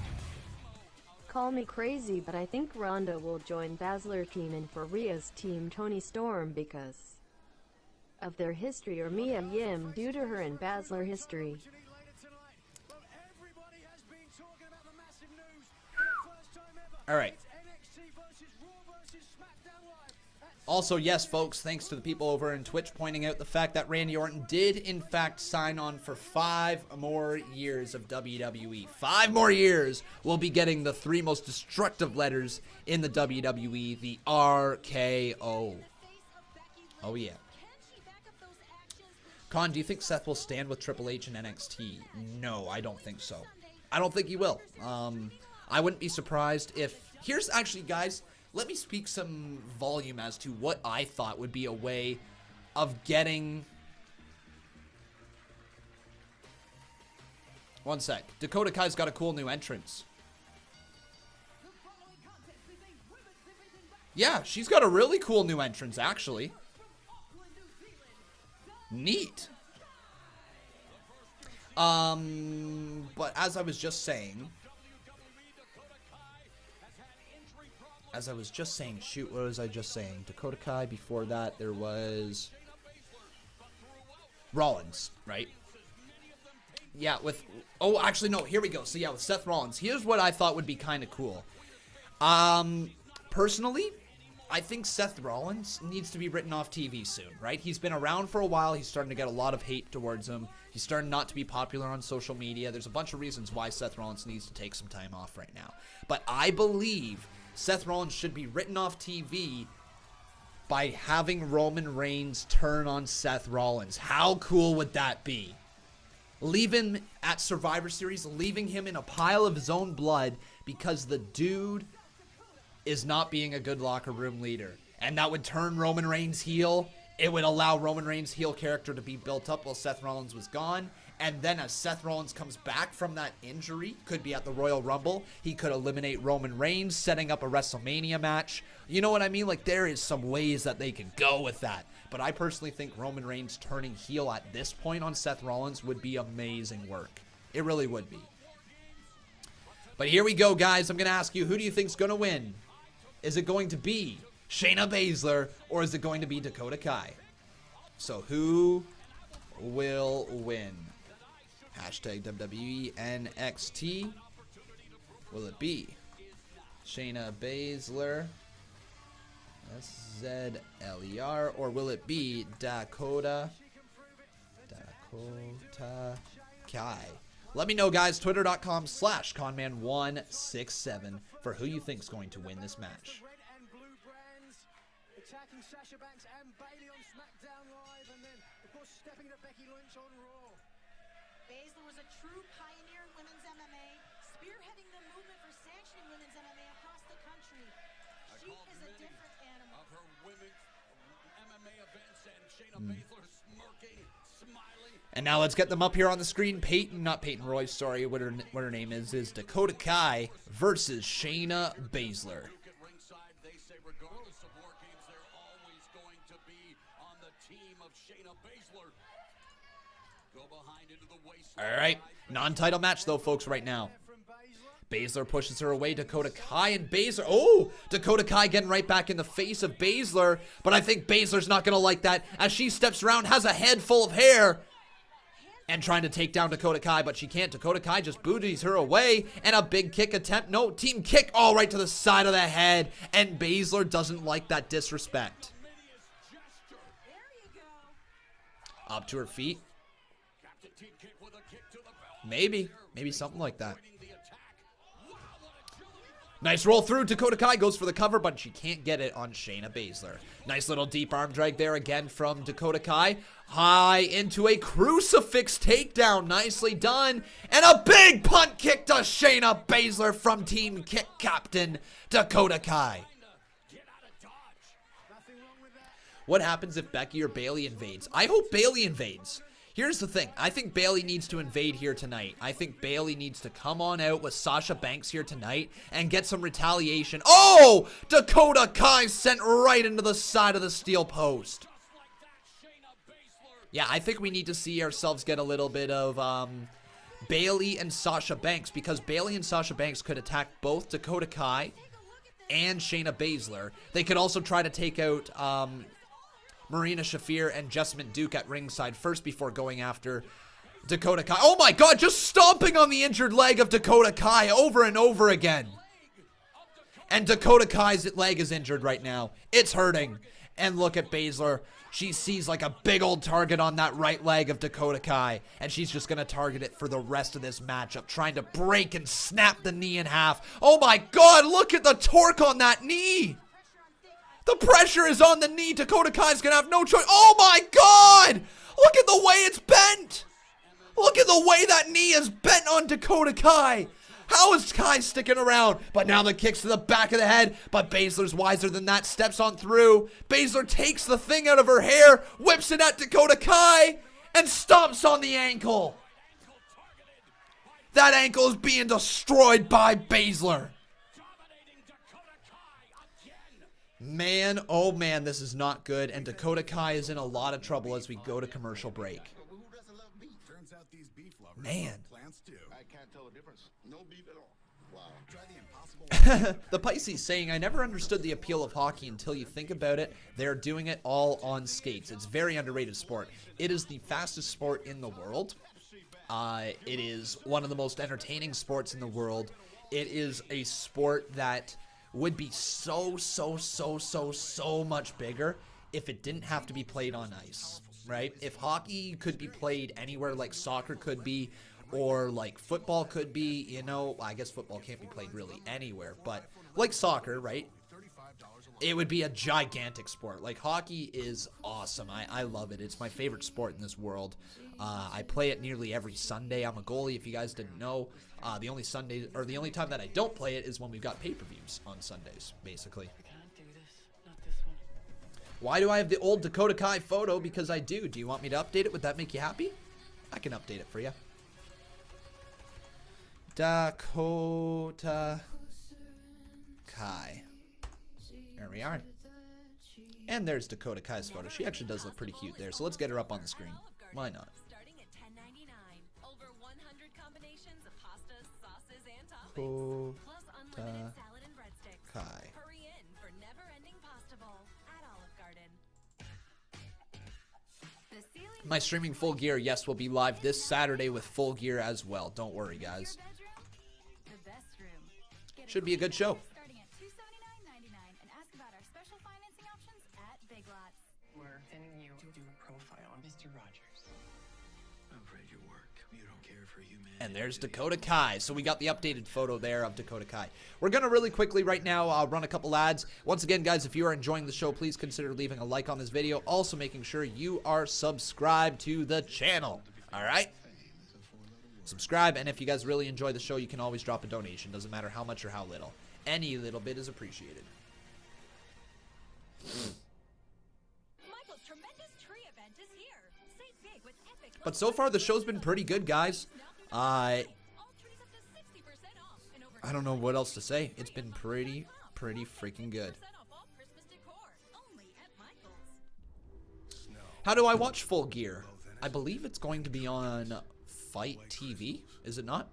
Call me crazy, but I think Ronda will join Baszler team and for Rhea's team Toni Storm because of their history, or Mia Yim due to her and Baszler history. All right. Also, yes, folks, thanks to the people over in Twitch pointing out the fact that Randy Orton did, in fact, sign on for 5 more years of WWE. 5 more years, we'll be getting the 3 most destructive letters in the WWE, the RKO. Oh, yeah. Con, do you think Seth will stand with Triple H in NXT? No, I don't think so. I don't think he will. I wouldn't be surprised if... Here's actually, guys... Let me speak some volume as to what I thought would be a way of getting... One sec. Dakota Kai's got a cool new entrance. Yeah, she's got a really cool new entrance, actually. Neat. But as I was just saying... shoot, what was I just saying? Dakota Kai, before that, there was Rollins, right? Yeah, oh, actually, no, here we go. So, yeah, with Seth Rollins, here's what I thought would be kind of cool. Personally, I think Seth Rollins needs to be written off TV soon, right? He's been around for a while. He's starting to get a lot of hate towards him. He's starting not to be popular on social media. There's a bunch of reasons why Seth Rollins needs to take some time off right now. But I believe... Seth Rollins should be written off TV by having Roman Reigns turn on Seth Rollins. How cool would that be? Leave him at Survivor Series, leaving him in a pile of his own blood because the dude is not being a good locker room leader. And that would turn Roman Reigns heel. It would allow Roman Reigns' heel character to be built up while Seth Rollins was gone. And then as Seth Rollins comes back from that injury, could be at the Royal Rumble, he could eliminate Roman Reigns, setting up a WrestleMania match. You know what I mean? Like, there is some ways that they can go with that. But I personally think Roman Reigns turning heel at this point on Seth Rollins would be amazing work. It really would be. But here we go, guys. I'm going to ask you, who do you think's going to win? Is it going to be Shayna Baszler, or is it going to be Dakota Kai? So who will win? Hashtag WWE NXT. Will it be Shayna Baszler, SZLER, or will it be Dakota Kai? Let me know, guys. Twitter.com/Conman167 for who you think is going to win this match. Red and blue brands attacking Sasha Banks and Bayley on SmackDown Live, and then, of course, stepping to Becky Lynch on Raw. Baszler was a true pioneer in women's MMA, spearheading the movement for sanctioning women's MMA across the country. She is a different animal. Of her women's MMA events, and Shayna Baszler smirking, smiling. And now let's get them up here on the screen. Not Peyton Royce, sorry, what her name is Dakota Kai versus Shayna Baszler. They say regardless of war games, they're always going to be on the team of Shayna Baszler. Go behind into the waist. All right, non-title match though, folks, right now. Baszler pushes her away. Dakota Kai and Baszler. Oh, Dakota Kai getting right back in the face of Baszler. But I think Baszler's not going to like that as she steps around, has a head full of hair, and trying to take down Dakota Kai, but she can't. Dakota Kai just booties her away, and a big kick attempt. No, team kick all right to the side of the head, and Baszler doesn't like that disrespect. Up to her feet. Maybe something like that. Nice roll through. Dakota Kai goes for the cover, but she can't get it on Shayna Baszler. Nice little deep arm drag there again from Dakota Kai. High into a crucifix takedown. Nicely done. And a big punt kick to Shayna Baszler from Team Kick Captain Dakota Kai. What happens if Becky or Bayley invades? I hope Bayley invades. Here's the thing. I think Bayley needs to invade here tonight. I think Bayley needs to come on out with Sasha Banks here tonight and get some retaliation. Oh! Dakota Kai sent right into the side of the steel post. Yeah, I think we need to see ourselves get a little bit of Bayley and Sasha Banks, because Bayley and Sasha Banks could attack both Dakota Kai and Shayna Baszler. They could also try to take out Marina Shafir and Jessamine Duke at ringside first before going after Dakota Kai. Oh my god, just stomping on the injured leg of Dakota Kai over and over again. And Dakota Kai's leg is injured right now. It's hurting. And look at Baszler. She sees like a big old target on that right leg of Dakota Kai, and she's just going to target it for the rest of this matchup, trying to break and snap the knee in half. Oh my god, look at the torque on that knee. The pressure is on the knee. Dakota Kai's going to have no choice. Oh my god! Look at the way it's bent! Look at the way that knee is bent on Dakota Kai. How is Kai sticking around? But now the kicks to the back of the head. But Baszler's wiser than that. Steps on through. Baszler takes the thing out of her hair, whips it at Dakota Kai, and stomps on the ankle. That ankle is being destroyed by Baszler. Man, oh man, this is not good, and Dakota Kai is in a lot of trouble as we go to commercial break. Man. I can't tell the difference. No beef at all. Wow. Try the impossible. The Pisces saying, I never understood the appeal of hockey until you think about it. They're doing it all on skates. It's a very underrated sport. It is the fastest sport in the world. It is one of the most entertaining sports in the world. It is a sport that would be so much bigger if it didn't have to be played on ice, right? If hockey could be played anywhere like soccer could be, or like football could be, you know, I guess football can't be played really anywhere, but like soccer, right? It would be a gigantic sport. Like hockey is awesome. I love it. It's my favorite sport in this world. I play it nearly every Sunday. I'm a goalie, if you guys didn't know. The only Sunday, or the only time that I don't play it is when we've got pay-per-views on Sundays, basically. Why do I have the old Dakota Kai photo? Because I do. Do you want me to update it? Would that make you happy? I can update it for you. Dakota Kai. There we are. And there's Dakota Kai's photo. She actually does look pretty cute there, so let's get her up on the screen. Why not? Starting at $10.99. Over 100 combinations of pastas, sauces, and toppings. Plus unlimited salad and breadsticks. Kai. Hurry in for never-ending pasta bowls. My streaming Full Gear, yes, will be live this Saturday with Full Gear as well. Don't worry, guys. Should be a good show. Starting at $279.99 and ask about our special financing options at Big Lots. We're sending you to do a profile on Mr. Rogers. I'm afraid your work. You don't care for humanity. And there's Dakota Kai. So we got the updated photo there of Dakota Kai. We're going to really quickly right now run a couple ads. Once again, guys, if you are enjoying the show, please consider leaving a like on this video. Also making sure you are subscribed to the channel. All right? Subscribe, and if you guys really enjoy the show, you can always drop a donation. Doesn't matter how much or how little. Any little bit is appreciated. Michael's tremendous tree event is here. Save big with epic. But so far, the show's been pretty good, guys. I don't know what else to say. It's been pretty freaking good. How do I watch Full Gear? I believe it's going to be on Fight TV, is it not?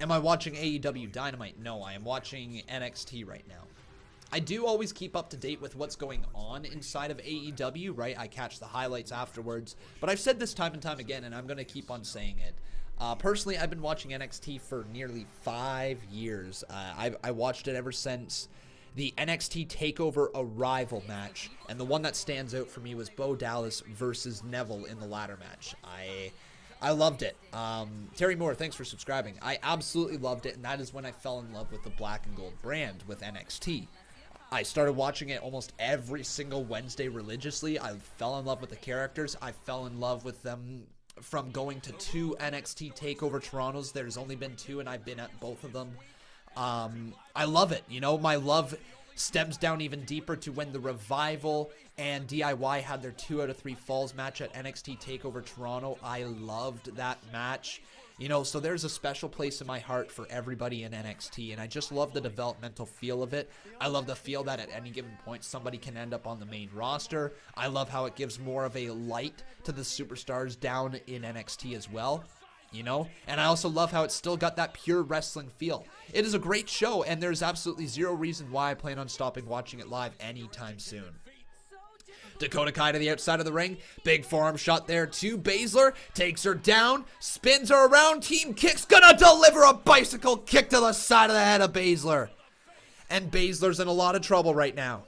Am I watching AEW Dynamite? No, I am watching NXT right now. I do always keep up to date with what's going on inside of AEW, right? I catch the highlights afterwards. But I've said this time and time again, and I'm going to keep on saying it. Personally, I've been watching NXT for nearly 5 years. I watched it ever since the NXT TakeOver Arrival match, and the one that stands out for me was Bo Dallas versus Neville in the ladder match. I loved it. Terry Moore, thanks for subscribing. I absolutely loved it, and that is when I fell in love with the black and gold brand with NXT. I started watching it almost every single Wednesday religiously. I fell in love with the characters. I fell in love with them from going to 2 NXT TakeOver Torontos. There's only been 2, and I've been at both of them. I love it. You know, my love stems down even deeper to when the Revival and DIY had their 2 out of 3 falls match at NXT TakeOver Toronto. I loved that match. You know, so there's a special place in my heart for everybody in NXT, and I just love the developmental feel of it. I love the feel that at any given point somebody can end up on the main roster. I love how it gives more of a light to the superstars down in NXT as well. You know, and I also love how it's still got that pure wrestling feel. It is a great show, and there's absolutely zero reason why I plan on stopping watching it live anytime soon. Dakota Kai to the outside of the ring. Big forearm shot there to Baszler. Takes her down. Spins her around. Team kicks. Gonna deliver a bicycle kick to the side of the head of Baszler. And Baszler's in a lot of trouble right now.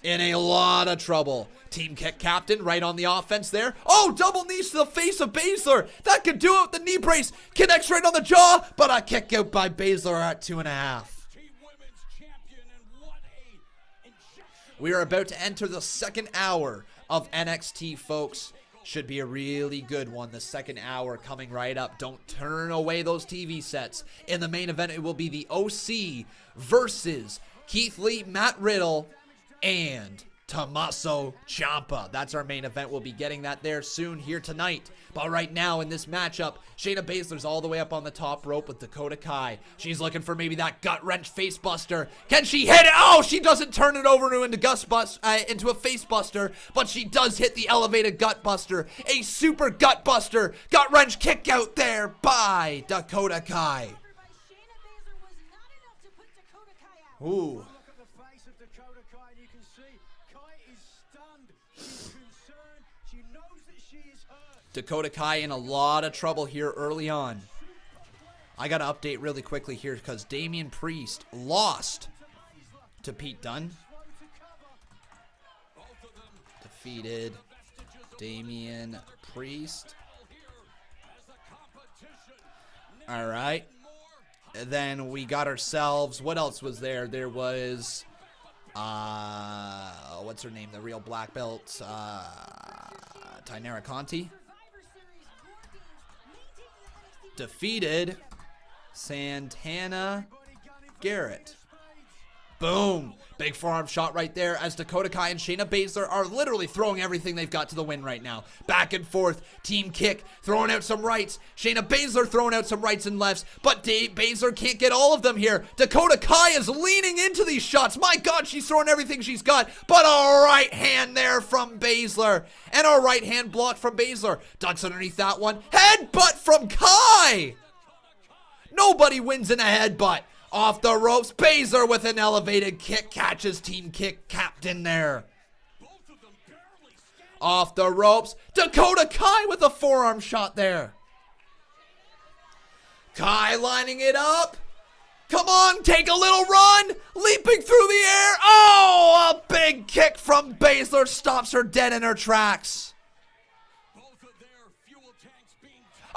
In a lot of trouble. Team kick captain right on the offense there. Oh, double knees to the face of Baszler. That could do it with the knee brace. Connects right on the jaw, but a kick out by Baszler at 2.5. We are about to enter the second hour of NXT, folks. Should be a really good one. The second hour coming right up. Don't turn away those TV sets. In the main event, it will be the OC versus Keith Lee, Matt Riddle, and Tommaso Ciampa. That's our main event. We'll be getting that there soon here tonight. But right now in this matchup, Shayna Baszler's all the way up on the top rope with Dakota Kai. She's looking for maybe that gut wrench face buster. Can she hit it? Oh, she doesn't turn it over into a face buster, but she does hit the elevated gut buster. A super gut buster. Gut wrench kick out there by Dakota Kai. Ooh. Dakota Kai in a lot of trouble here early on. I got to update really quickly here because Damien Priest lost to Pete Dunne. Defeated Damien Priest. All right. And then we got ourselves, what else was there? There was, what's her name? The real black belt, Tainara Conti. Defeated Santana Garrett. Boom. Big forearm shot right there as Dakota Kai and Shayna Baszler are literally throwing everything they've got to the win right now. Back and forth. Team kick. Throwing out some rights. Shayna Baszler throwing out some rights and lefts. But Baszler can't get all of them here. Dakota Kai is leaning into these shots. My God, she's throwing everything she's got. But a right hand there from Baszler. And a right hand block from Baszler. Ducks underneath that one. Headbutt from Kai. Nobody wins in a headbutt. Off the ropes, Baszler with an elevated kick catches team kick captain there. Off the ropes. Dakota Kai with a forearm shot there. Kai lining it up. Come on, take a little run. Leaping through the air. Oh, a big kick from Baszler stops her dead in her tracks.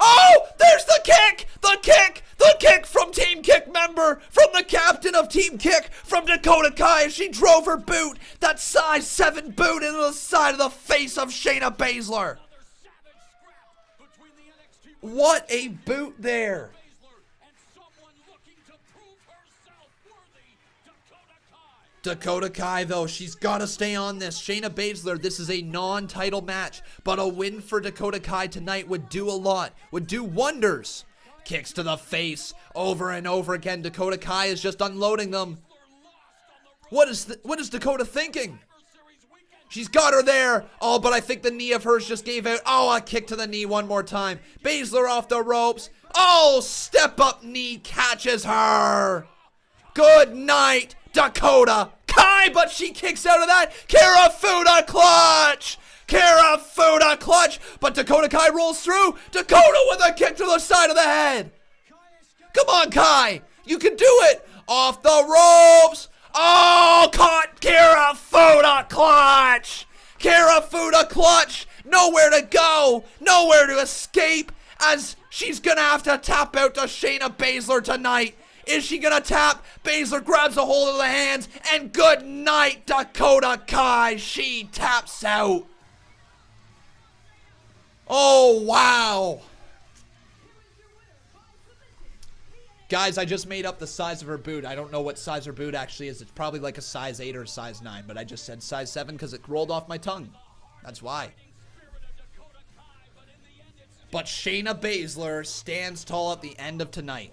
Oh, there's the kick. The kick. The kick from Team Kick member. From the captain of Team Kick. From Dakota Kai as she drove her boot. That size 7 boot into the side of the face of Shayna Baszler. What a boot there. Dakota Kai, though, she's got to stay on this. Shayna Baszler, this is a non-title match, but a win for Dakota Kai tonight would do a lot, would do wonders. Kicks to the face over and over again. Dakota Kai is just unloading them. What is Dakota thinking? She's got her there. Oh, but I think the knee of hers just gave out. Oh, a kick to the knee one more time. Baszler off the ropes. Oh, step up knee catches her. Good night, Dakota Kai, but she kicks out of that. Karafuda clutch. Karafuda clutch, but Dakota Kai rolls through. Dakota with a kick to the side of the head. Come on, Kai. You can do it. Off the ropes. Oh, caught Karafuda clutch. Karafuda clutch. Nowhere to go. Nowhere to escape as she's going to have to tap out to Shayna Baszler tonight. Is she going to tap? Baszler grabs a hold of the hands. And good night, Dakota Kai. She taps out. Oh, wow. Guys, I just made up the size of her boot. I don't know what size her boot actually is. It's probably like a size 8 or size 9. But I just said size 7 because it rolled off my tongue. That's why. But Shayna Baszler stands tall at the end of tonight.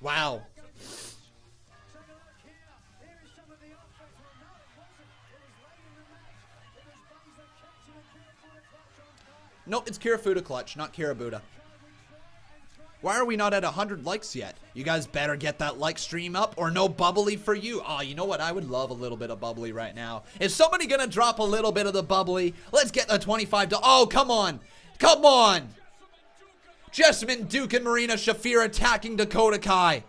Wow. Nope, it's Karafuda clutch, not Karabuda. Why are we not at 100 likes yet? You guys better get that like stream up or no bubbly for you. Oh, you know what? I would love a little bit of bubbly right now. Is somebody gonna drop a little bit of the bubbly? Let's get the $25. Oh, come on. Come on. Jessamine Duke and Marina Shafir attacking Dakota Kai.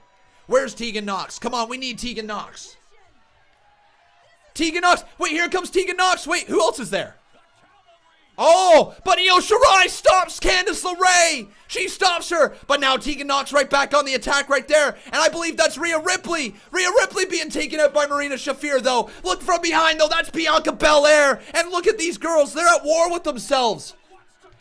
Where's Tegan Nox? Come on, we need Tegan Nox. Tegan Nox. Wait, here comes Tegan Nox. Wait, who else is there? Oh, but Io Shirai stops Candice LeRae. She stops her. But now Tegan Nox right back on the attack right there. And I believe that's Rhea Ripley. Rhea Ripley being taken out by Marina Shafir, though. Look from behind, though. That's Bianca Belair. And look at these girls. They're at war with themselves.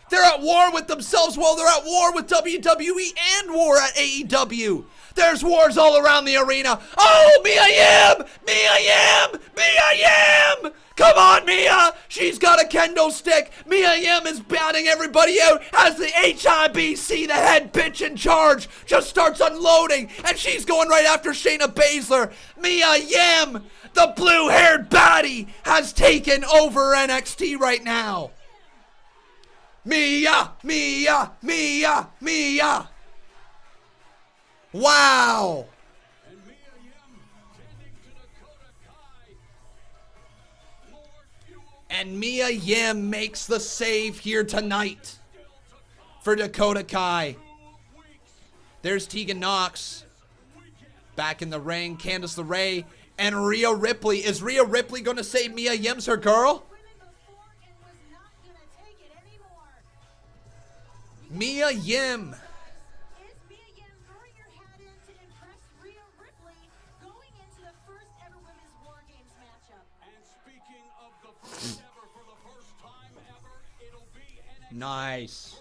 They're at war with themselves while they're at war with WWE and war at AEW. There's wars all around the arena. Oh, Mia Yim! Mia Yim! Mia Yim! Come on, Mia! She's got a kendo stick. Mia Yim is batting everybody out as the HIBC, the head bitch in charge, just starts unloading. And she's going right after Shayna Baszler. Mia Yim, the blue-haired baddie, has taken over NXT right now. Mia! Mia! Mia! Mia! Wow! And Mia Yim makes the save here tonight for Dakota Kai. There's Tegan Nox back in the ring. Candice LeRae and Rhea Ripley. Is Rhea Ripley going to say Mia Yim's her girl? Mia Yim. Nice.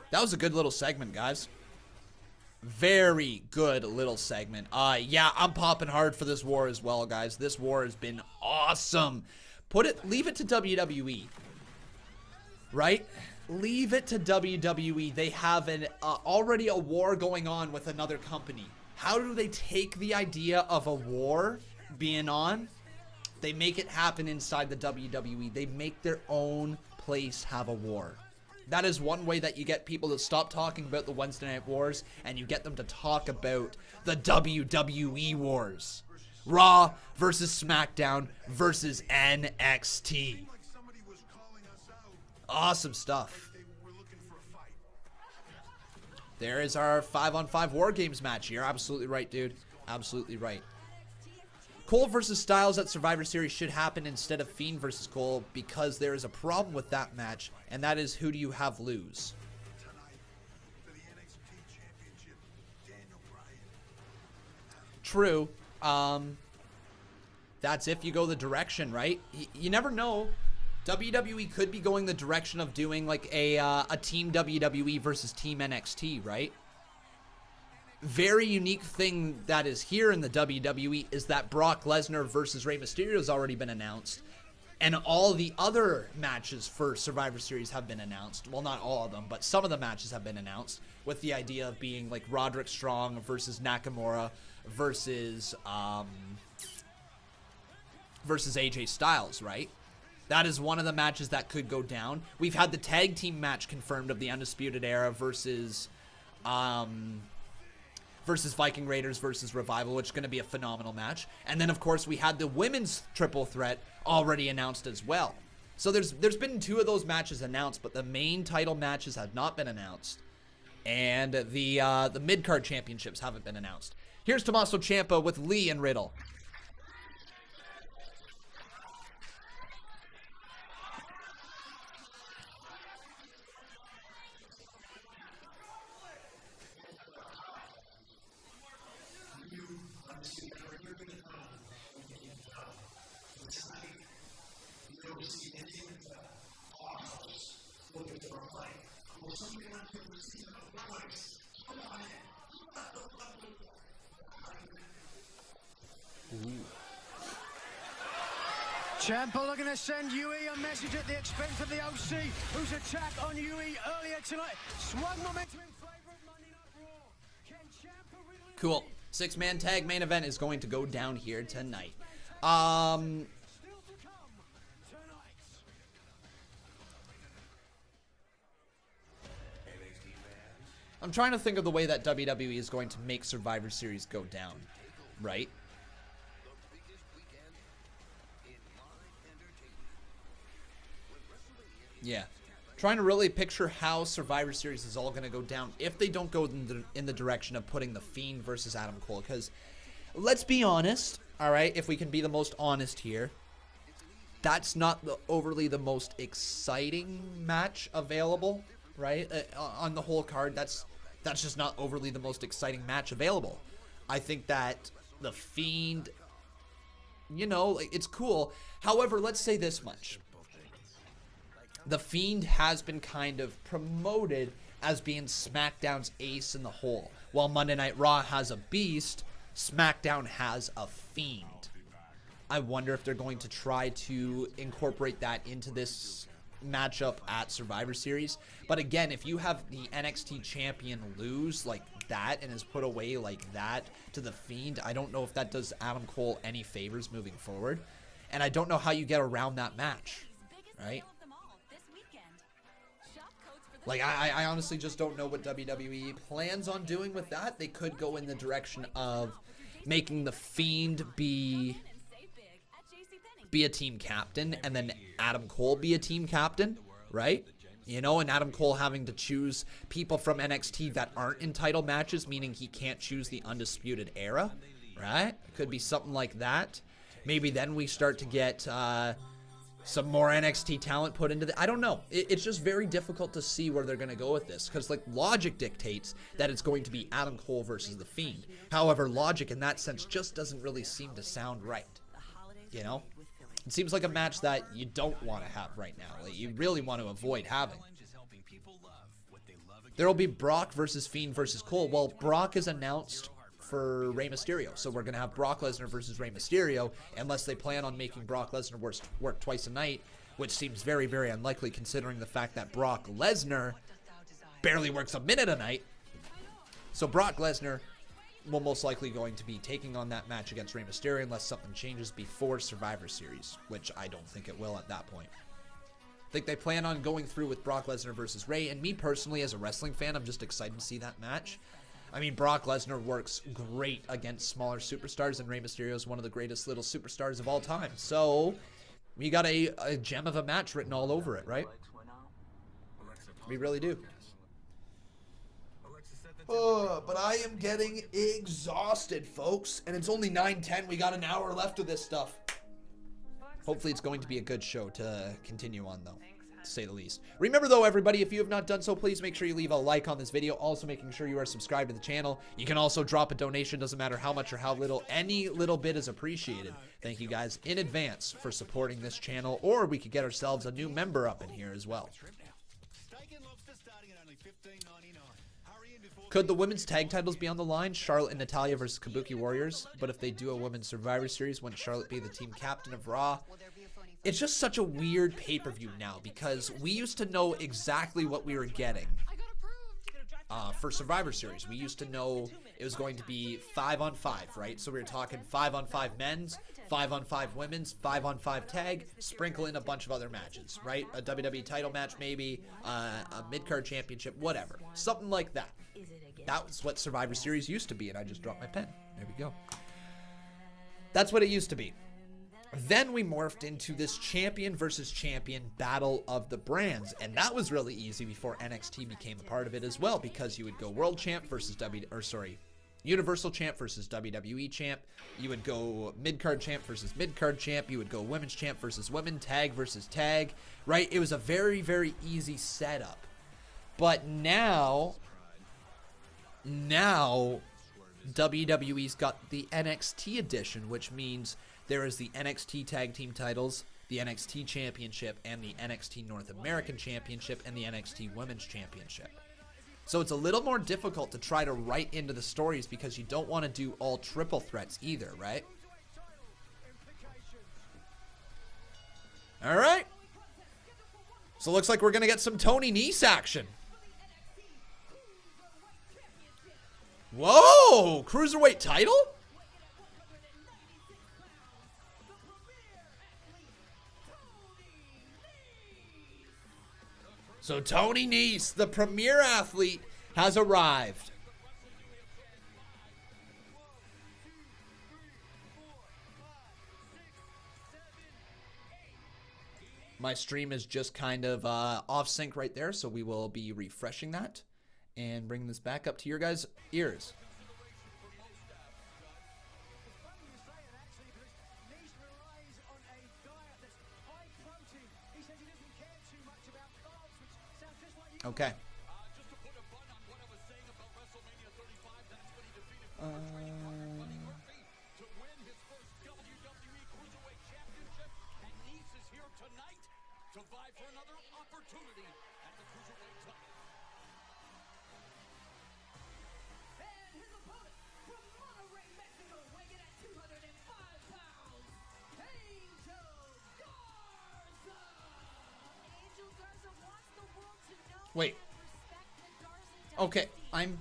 That was a good little segment, guys. Very good little segment. Yeah, I'm popping hard for this war as well, guys. This war has been awesome. Leave it to WWE. Right? Leave it to WWE. They have already a war going on with another company. How do they take the idea of a war being on They make it happen inside the WWE. They make their own place have a war. That is one way that you get people to stop talking about the Wednesday Night Wars, and you get them to talk about the WWE Wars. Raw versus SmackDown versus NXT. Awesome stuff. There is our 5-on-5 War Games match. You're absolutely right, dude. Absolutely right. Cole versus Styles at Survivor Series should happen instead of Fiend versus Cole, because there is a problem with that match, and that is, who do you have lose? True. That's if you go the direction, right? You never know. WWE could be going the direction of doing like a Team WWE versus Team NXT, right? Very unique thing that is here in the WWE is that Brock Lesnar versus Rey Mysterio has already been announced. And all the other matches for Survivor Series have been announced. Well, not all of them, but some of the matches have been announced, with the idea of being like Roderick Strong versus Nakamura versus AJ Styles, right? That is one of the matches that could go down. We've had the tag team match confirmed of the Undisputed Era versus Viking Raiders versus Revival, which is going to be a phenomenal match. And then, of course, we had the women's triple threat already announced as well. So there's been 2 of those matches announced, but the main title matches have not been announced. And the mid-card championships haven't been announced. Here's Tommaso Ciampa with Lee and Riddle. Ciampa looking to send Yui a message at the expense of the OC, whose attack on Yui earlier tonight swung momentum in favor of Monday Night Raw. Can Ciampa really... Cool. 6-man tag main event is going to go down here tonight. I'm trying to think of the way that WWE is going to make Survivor Series go down, right? Yeah. Trying to really picture how Survivor Series is all going to go down if they don't go in the direction of putting The Fiend versus Adam Cole. Because, let's be honest, all right, if we can be the most honest here, that's not overly the most exciting match available, right? On the whole card, that's just not overly the most exciting match available. I think that The Fiend, you know, it's cool. However, let's say this much. The Fiend has been kind of promoted as being SmackDown's ace in the hole. While Monday Night Raw has a beast, SmackDown has a Fiend. I wonder if they're going to try to incorporate that into this matchup at Survivor Series. But again, if you have the NXT champion lose like that and is put away like that to the Fiend, I don't know if that does Adam Cole any favors moving forward. And I don't know how you get around that match, right? Like, I honestly just don't know what WWE plans on doing with that. They could go in the direction of making the Fiend be a team captain, and then Adam Cole be a team captain, right? You know, and Adam Cole having to choose people from NXT that aren't in title matches, meaning he can't choose the Undisputed Era, right? It could be something like that. Maybe then we start to get some more NXT talent put into the... I don't know. It's just very difficult to see where they're going to go with this, because like logic dictates that it's going to be Adam Cole versus The Fiend. However, logic in that sense just doesn't really seem to sound right. You know? It seems like a match that you don't want to have right now. Like, you really want to avoid having. There will be Brock versus Fiend versus Cole. Well, Brock is announced for Rey Mysterio. So we're going to have Brock Lesnar versus Rey Mysterio, unless they plan on making Brock Lesnar work twice a night, which seems very, very unlikely considering the fact that Brock Lesnar barely works a minute a night. So Brock Lesnar will most likely going to be taking on that match against Rey Mysterio unless something changes before Survivor Series, which I don't think it will at that point. I think they plan on going through with Brock Lesnar versus Rey, and me personally as a wrestling fan, I'm just excited to see that match. I mean, Brock Lesnar works great against smaller superstars, and Rey Mysterio is one of the greatest little superstars of all time. So, we got a gem of a match written all over it, right? We really do. Oh, but I am getting exhausted, folks. And it's only 9:10. We got an hour left of this stuff. Hopefully it's going to be a good show to continue on, though, to say the least. Remember, though, everybody, if you have not done so, please make sure you leave a like on this video. Also, making sure you are subscribed to the channel. You can also drop a donation. Doesn't matter how much or how little. Any little bit is appreciated. Thank you guys in advance for supporting this channel. Or we could get ourselves a new member up in here as well. Could the women's tag titles be on the line? Charlotte and Natalya versus Kabuki Warriors. But if they do a women's Survivor Series, wouldn't Charlotte be the team captain of Raw? It's just such a weird pay-per-view now because we used to know exactly what we were getting for Survivor Series. We used to know it was going to be 5-on-5, right? So we were talking 5-on-5 men's, 5-on-5 women's, 5-on-5 tag, sprinkle in a bunch of other matches, right? A WWE title match maybe, a mid-card championship, whatever. Something like that. That was what Survivor Series used to be, and I just dropped my pen. There we go. That's what it used to be. Then we morphed into this champion versus champion battle of the brands, and that was really easy before NXT became a part of it as well, because you would go world champ versus Universal champ versus WWE champ. You would go mid-card champ versus mid-card champ. You would go women's champ versus women, tag versus tag, right? It was a very, very easy setup. But now WWE's got the NXT edition, which means there is the NXT Tag Team titles, the NXT Championship, and the NXT North American Championship, and the NXT Women's Championship. So it's a little more difficult to try to write into the stories because you don't want to do all triple threats either, right? All right. So it looks like we're going to get some Tony Nese action. Whoa! Cruiserweight title? So Tony Nese, the premier athlete, has arrived. My stream is just kind of off sync right there, so we will be refreshing that and bringing this back up to your guys' ears. Okay. Wait. Okay, I'm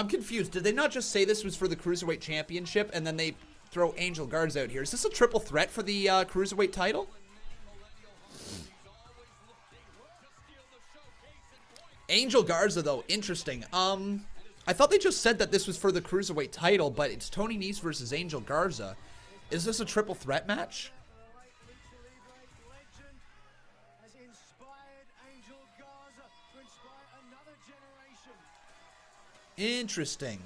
confused. Did they not just say this was for the Cruiserweight Championship and then they throw Angel Garza out here? Is this a triple threat for the Cruiserweight title? Angel Garza, though, interesting. I thought they just said that this was for the Cruiserweight title, but it's Tony Nese versus Angel Garza. Is this a triple threat match? Interesting.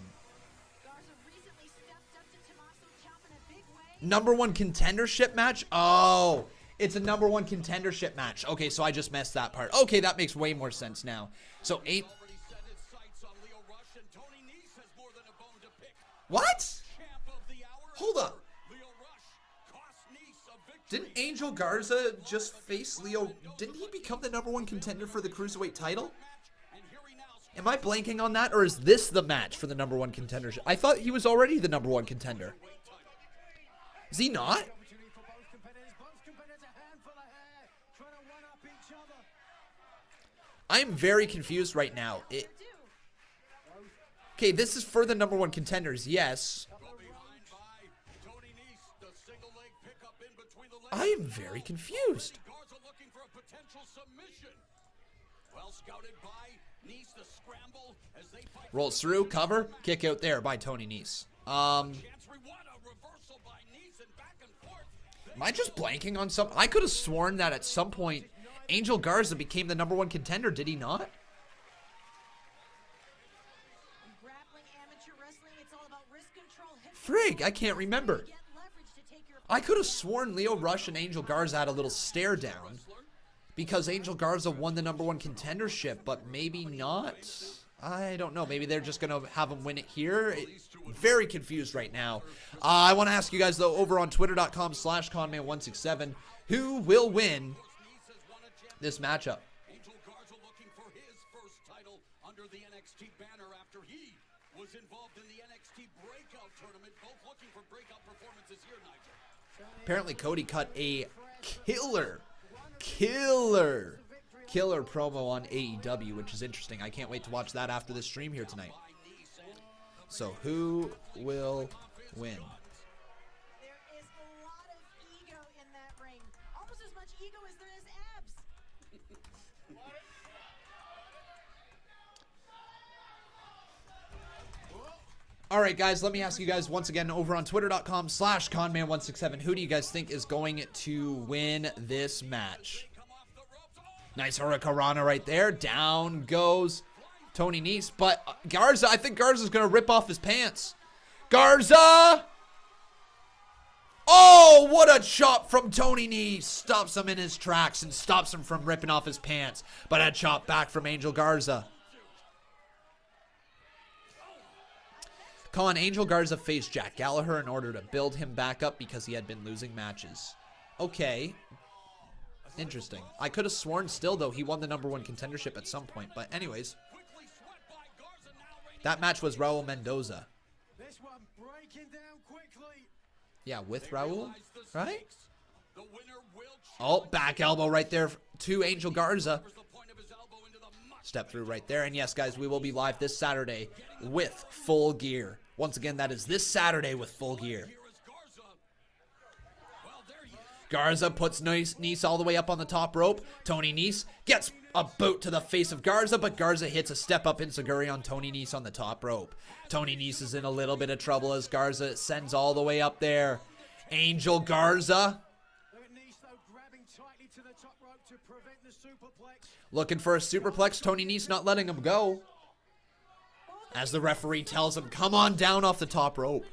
Number one contendership match? Oh, it's a number one contendership match. Okay, so I just messed that part. Okay, that makes way more sense now. So what? Hold up. Didn't Angel Garza just face Leo? Didn't he become the number one contender for the Cruiserweight title? Am I blanking on that, or is this the match for the number one contendership? I thought he was already the number one contender. Is he not? I'm very confused right now. Okay, this is for the #1 contenders, yes. I am very confused. Rolls through, cover, kick out there by Tony Nese. Am I just blanking on something? I could have sworn that at some point Angel Garza became the #1 contender, did he not? Frig, I can't remember. I could have sworn Lio Rush and Angel Garza had a little stare down because Angel Garza won the #1 contendership, but maybe not. I don't know. Maybe they're just going to have him win it here. Very confused right now. I want to ask you guys, though, over on twitter.com/Conman167, who will win this matchup? Angel Garza looking for his first title under the NXT banner after he was involved in the NXT breakout tournament. Both looking for breakout performances here, Nigel. Apparently, Cody cut a killer promo on AEW, which is interesting. I can't wait to watch that after this stream here tonight. So, who will win? There is a lot of ego in that ring. Almost as much ego as there is abs. All right, guys, let me ask you guys once again over on twitter.com/Conman167, who do you guys think is going to win this match? Nice Hurricanrana right there. Down goes Tony Nese. But Garza, I think Garza's going to rip off his pants. Garza! Oh, what a chop from Tony Nese. Stops him in his tracks and stops him from ripping off his pants. But a chop back from Angel Garza. Angel Garza faced Jack Gallagher in order to build him back up because he had been losing matches. Okay. Interesting. I could have sworn still, though, he won the #1 contendership at some point. But anyways, that match was Raul Mendoza. Yeah, with Raul, right? Oh, back elbow right there to Angel Garza. Step through right there. And yes, guys, we will be live this Saturday with Full Gear. Once again, that is this Saturday with Full Gear. Garza puts Nese all the way up on the top rope. Tony Nese gets a boot to the face of Garza, but Garza hits a step-up enziguri on Tony Nese on the top rope. Tony Nese is in a little bit of trouble as Garza sends all the way up there. Angel Garza looking for a superplex. Tony Nese not letting him go. As the referee tells him, come on down off the top rope.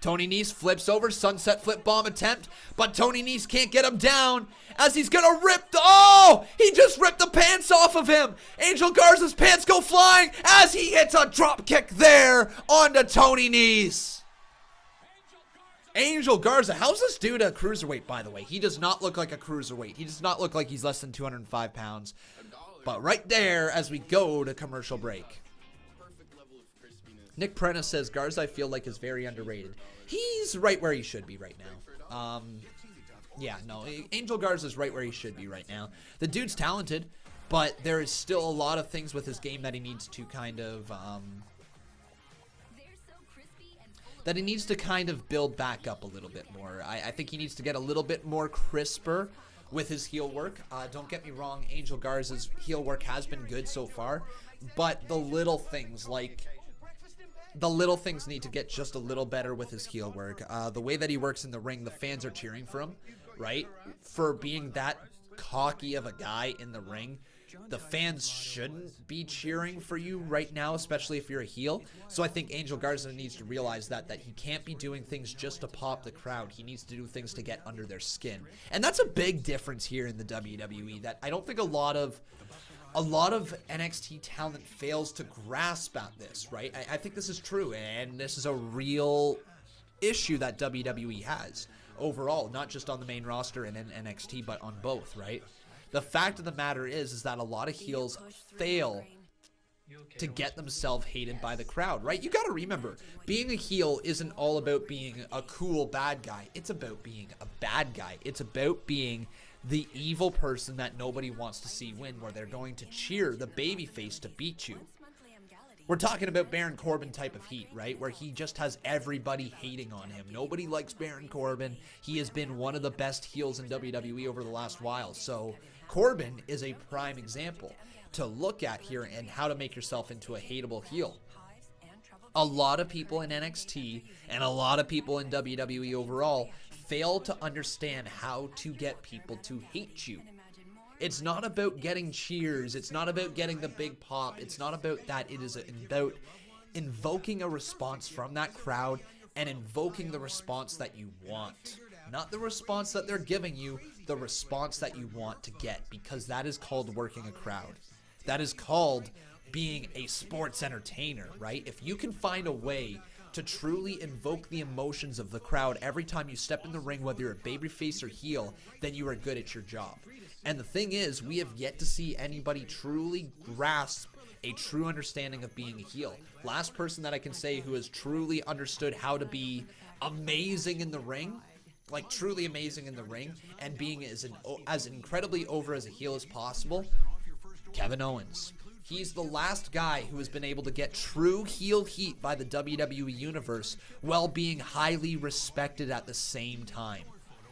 Tony Nese flips over, sunset flip bomb attempt, but Tony Nese can't get him down as he's gonna rip the, oh! He just ripped the pants off of him! Angel Garza's pants go flying as he hits a drop kick there onto Tony Nese. Angel Garza, how's this dude a cruiserweight, by the way? He does not look like a cruiserweight. He does not look like he's less than 205 pounds. But right there as we go to commercial break. Nick Prentice says, Garza, I feel like, is very underrated. He's right where he should be right now. Yeah, no, Angel Garza's right where he should be right now. The dude's talented, but there is still a lot of things with his game that he needs to kind of, build back up a little bit more. I think he needs to get a little bit more crisper with his heel work. Don't get me wrong, Angel Garza's heel work has been good so far, but the little things need to get just a little better with his heel work. The way that he works in the ring, the fans are cheering for him, right? For being that cocky of a guy in the ring, the fans shouldn't be cheering for you right now, especially if you're a heel. So I think Angel Garza needs to realize that he can't be doing things just to pop the crowd. He needs to do things to get under their skin. And that's a big difference here in the WWE that I don't think a lot of NXT talent fails to grasp at this, right? I think this is true, and this is a real issue that WWE has overall, not just on the main roster and in NXT, but on both, right? The fact of the matter is that a lot of heels fail to get themselves hated by the crowd, right? You got to remember, being a heel isn't all about being a cool bad guy. It's about being a bad guy. It's about being the evil person that nobody wants to see win, where they're going to cheer the babyface to beat you. We're talking about Baron Corbin type of heat, right? Where he just has everybody hating on him. Nobody likes Baron Corbin. He has been one of the best heels in WWE over the last while. So Corbin is a prime example to look at here and how to make yourself into a hateable heel. A lot of people in NXT and a lot of people in WWE overall fail to understand how to get people to hate you. It's not about getting cheers. It's not about getting the big pop. It's not about that. It is about invoking a response from that crowd and invoking the response that you want. Not the response that they're giving you, the response that you want to get, because that is called working a crowd. That is called being a sports entertainer, right? If you can find a way to truly invoke the emotions of the crowd every time you step in the ring, whether you're a babyface or heel, then you are good at your job. And the thing is, we have yet to see anybody truly grasp a true understanding of being a heel. Last person that I can say who has truly understood how to be amazing in the ring, like truly amazing in the ring, and being as incredibly over as a heel as possible, Kevin Owens. He's the last guy who has been able to get true heel heat by the WWE Universe while being highly respected at the same time.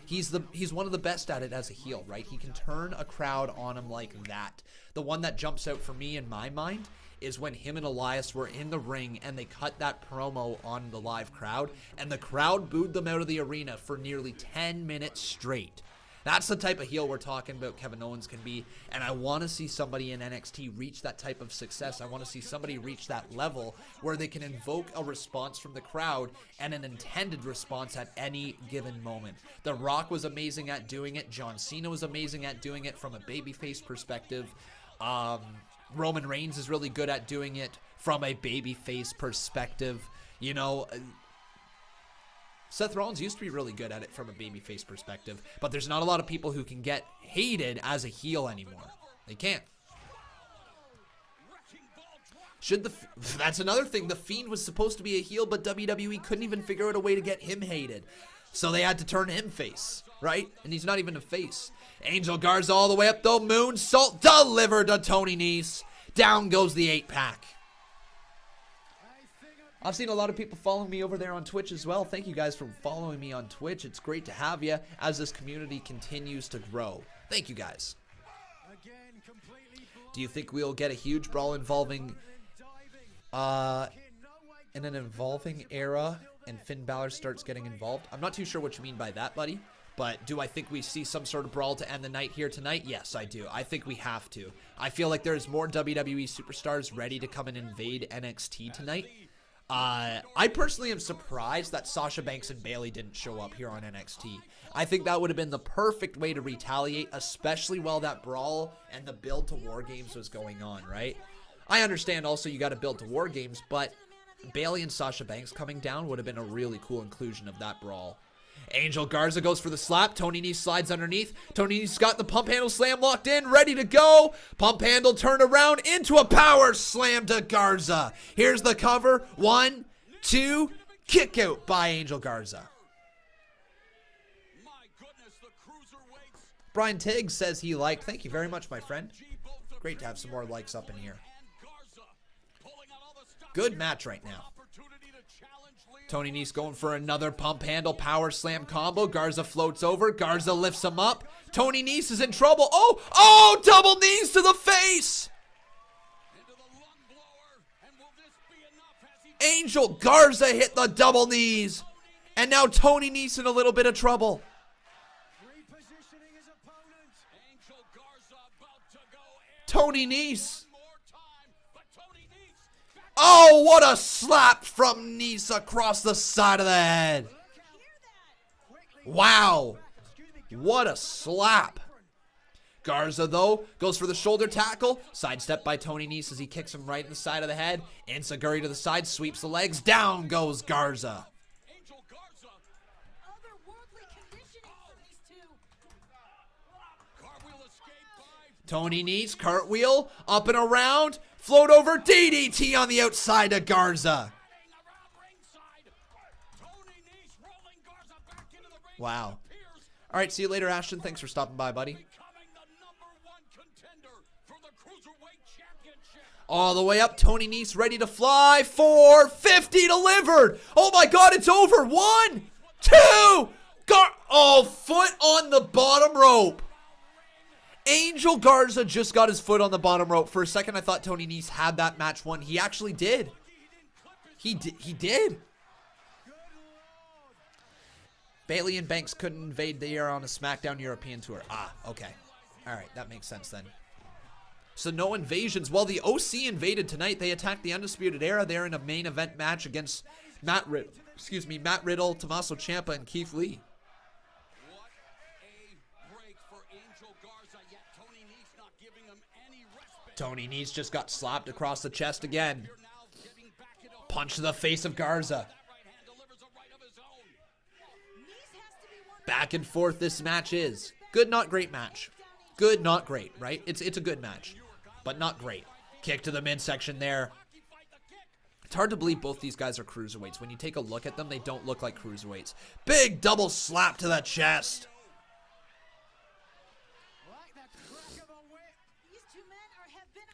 He's one of the best at it as a heel, right? He can turn a crowd on him like that. The one that jumps out for me in my mind is when him and Elias were in the ring and they cut that promo on the live crowd and the crowd booed them out of the arena for nearly 10 minutes straight. That's the type of heel we're talking about Kevin Owens can be, and I want to see somebody in NXT reach that type of success. I want to see somebody reach that level where they can invoke a response from the crowd and an intended response at any given moment. The Rock was amazing at doing it. John Cena was amazing at doing it from a babyface perspective. Roman Reigns is really good at doing it from a babyface perspective. You know, Seth Rollins used to be really good at it from a babyface perspective, but there's not a lot of people who can get hated as a heel anymore. They can't. That's another thing. The Fiend was supposed to be a heel, but WWE couldn't even figure out a way to get him hated. So they had to turn him face, right? And he's not even a face. Angel Garza all the way up, though. Moonsault delivered to Tony Nese. Down goes the 8-pack. I've seen a lot of people following me over there on Twitch as well. Thank you guys for following me on Twitch. It's great to have you as this community continues to grow. Thank you guys. Do you think we'll get a huge brawl involving in an evolving era and Finn Balor starts getting involved? I'm not too sure what you mean by that, buddy. But do I think we see some sort of brawl to end the night here tonight? Yes, I do. I think we have to. I feel like there's more WWE superstars ready to come and invade NXT tonight. I personally am surprised that Sasha Banks and Bayley didn't show up here on NXT. I think that would have been the perfect way to retaliate, especially while that brawl and the build to War Games was going on, right? I understand also you got to build to War Games, but Bayley and Sasha Banks coming down would have been a really cool inclusion of that brawl. Angel Garza goes for the slap. Tony Nese slides underneath. Tony Nese got the pump handle slam locked in, ready to go. Pump handle turned around into a power slam to Garza. Here's the cover. 1, 2, kick out by Angel Garza. Brian Tiggs says he liked. Thank you very much, my friend. Great to have some more likes up in here. Good match right now. Tony Nese going for another pump handle power slam combo. Garza floats over. Garza lifts him up. Tony Nese is in trouble. Oh, double knees to the face. Angel Garza hit the double knees. And now Tony Nese in a little bit of trouble. Tony Nese. Oh, what a slap from Nese across the side of the head. Wow. What a slap. Garza, though, goes for the shoulder tackle. Sidestep by Tony Nese as he kicks him right in the side of the head. Enziguri to the side, sweeps the legs. Down goes Garza. Tony Nese, cartwheel, up and around. Float over, DDT on the outside of Garza. Wow. All right, see you later, Ashton. Thanks for stopping by, buddy. All the way up. Tony Nese ready to fly. 450 delivered. Oh my God, it's over. 1, 2. Oh, foot on the bottom rope. Angel Garza just got his foot on the bottom rope. For a second, I thought Tony Nese had that match won. He actually did. He did. Bayley and Banks couldn't invade the air on a SmackDown European tour. Ah, okay. All right, that makes sense then. So no invasions. Well, the OC invaded tonight. They attacked the Undisputed Era. They're in a main event match against Matt Riddle, Tommaso Ciampa, and Keith Lee. Tony Nese just got slapped across the chest again. Punch to the face of Garza. Back and forth this match is. Good, not great match. Good, not great, right? It's a good match, but not great. Kick to the midsection there. It's hard to believe both these guys are cruiserweights. When you take a look at them, they don't look like cruiserweights. Big double slap to the chest.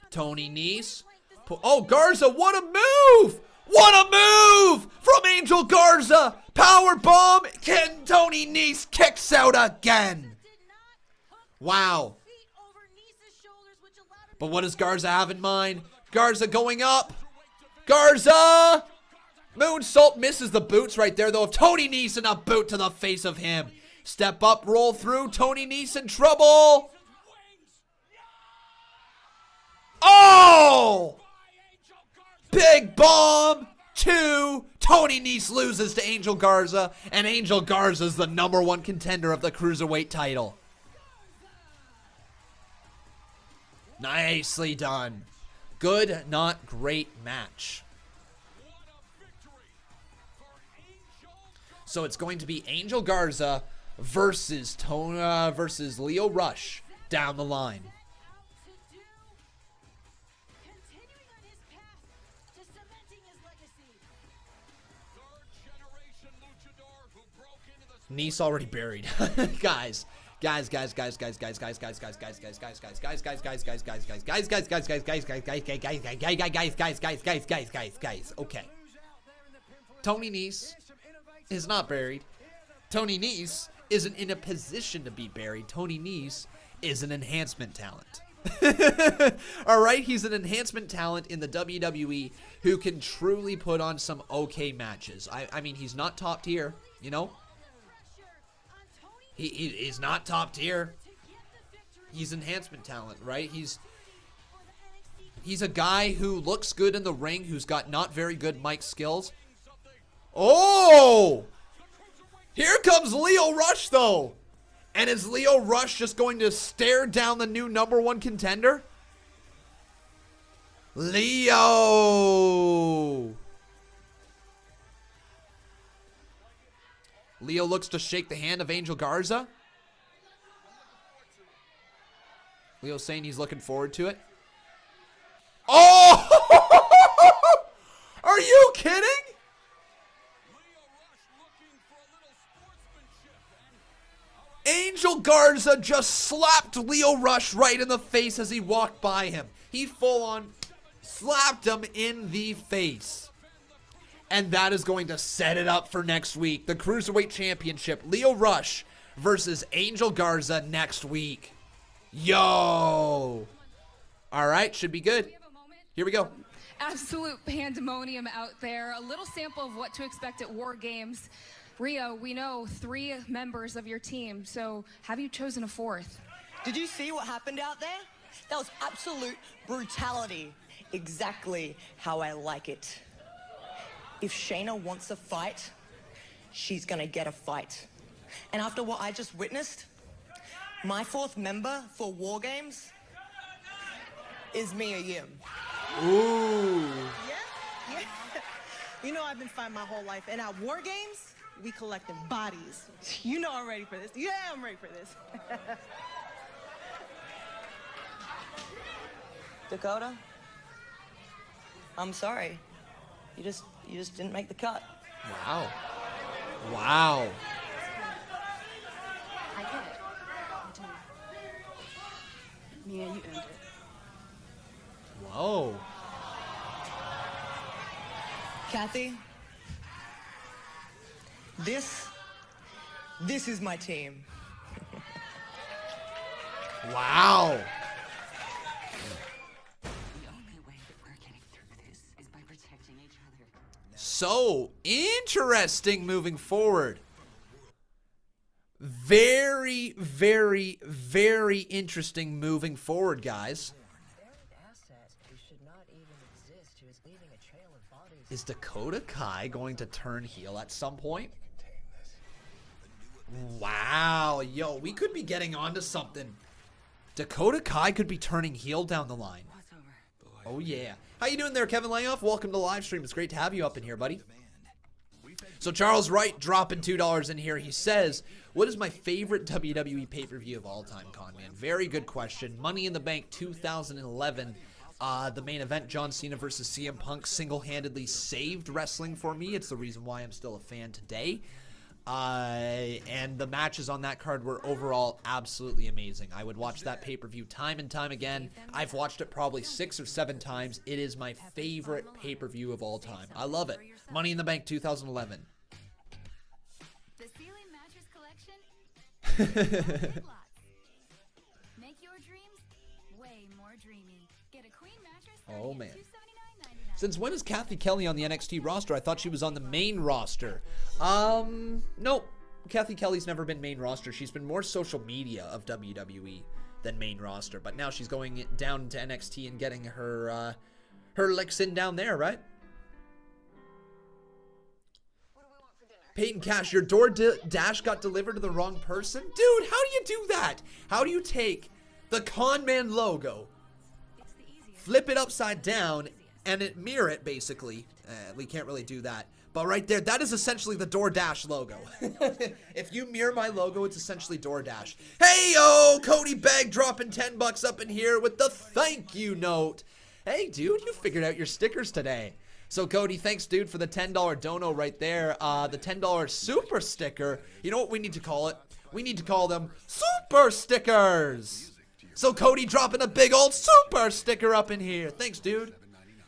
Tony Nese. Oh, Garza, what a move! What a move from Angel Garza! Power bomb. Can Tony Nese kicks out again. Wow. But what does Garza have in mind? Garza going up. Garza! Moonsault misses the boots right there, though. If Tony Nese and a boot to the face of him. Step up, roll through. Tony Nese in trouble. Oh! Big bomb. 2. Tony Nese loses to Angel Garza, and Angel Garza's the #1 contender of the Cruiserweight title. Nicely done. Good, not great match. So it's going to be Angel Garza versus Lio Rush down the line. Nese already buried. Guys, okay. Tony Nese is not buried. Tony Nese isn't in a position to be buried. Tony Nese is an enhancement talent. All right, he's an enhancement talent in the WWE who can truly put on some okay matches. I mean, he's not top tier, you know? He's not top tier. He's enhancement talent, right? He's a guy who looks good in the ring, who's got not very good mic skills. Oh! Here comes Lio Rush, though. And is Lio Rush just going to stare down the new #1 contender? Lio! Lio looks to shake the hand of Angel Garza. Leo's saying he's looking forward to it. Oh! Are you kidding? Angel Garza just slapped Lio Rush right in the face as he walked by him. He full on slapped him in the face. And that is going to set it up for next week. The Cruiserweight Championship. Lio Rush versus Angel Garza next week. Yo! Alright, should be good. Here we go. Absolute pandemonium out there. A little sample of what to expect at War Games. Rio, we know 3 members of your team, so have you chosen a 4th? Did you see what happened out there? That was absolute brutality. Exactly how I like it. If Shayna wants a fight, she's gonna get a fight. And after what I just witnessed, my 4th member for War Games is Mia Yim. Ooh. Yeah. You know I've been fighting my whole life, and at War Games, we collecting bodies. You know I'm ready for this. Yeah, I'm ready for this. Dakota, I'm sorry. You just didn't make the cut. Wow. Wow. I get it. I do. Mia, you earned it. Whoa. Kathy, this is my team. Wow. The only way that we're getting through this is by protecting each other. So interesting moving forward. Very, very, very interesting moving forward, guys. Is Dakota Kai going to turn heel at some point? Wow, yo, we could be getting onto something. Dakota Kai could be turning heel down the line. Oh yeah. How you doing there, Kevin Layoff? Welcome to the live stream. It's great to have you up in here, buddy. So Charles Wright dropping $2 in here. He says, what is my favorite WWE pay-per-view of all time, Conman? Very good question. Money in the Bank 2011. The main event, John Cena versus CM Punk, single-handedly saved wrestling for me. It's the reason why I'm still a fan today. And the matches on that card were overall absolutely amazing. I would watch that pay-per-view time and time again. I've watched it probably 6 or 7 times. It is my favorite pay-per-view of all time. I love it. Money in the Bank 2011. The ceiling mattress collection. Make your dreams way more dreamy. Get a queen mattress. Oh man. Since when is Kathy Kelly on the NXT roster? I thought she was on the main roster. Nope. Kathy Kelly's never been main roster. She's been more social media of WWE than main roster. But now she's going down to NXT and getting her her licks in down there, right? Peyton Cash, your DoorDash got delivered to the wrong person? Dude, how do you do that? How do you take the Conman logo, flip it upside down, and it mirror it, basically? We can't really do that. But right there, that is essentially the DoorDash logo. If you mirror my logo, it's essentially DoorDash. Hey, yo, Cody Begg dropping $10 up in here with the thank you note. Hey, dude, you figured out your stickers today. So, Cody, thanks, dude, for the $10 dono right there. The $10 super sticker. You know what we need to call it? We need to call them super stickers. So, Cody dropping a big old super sticker up in here. Thanks, dude.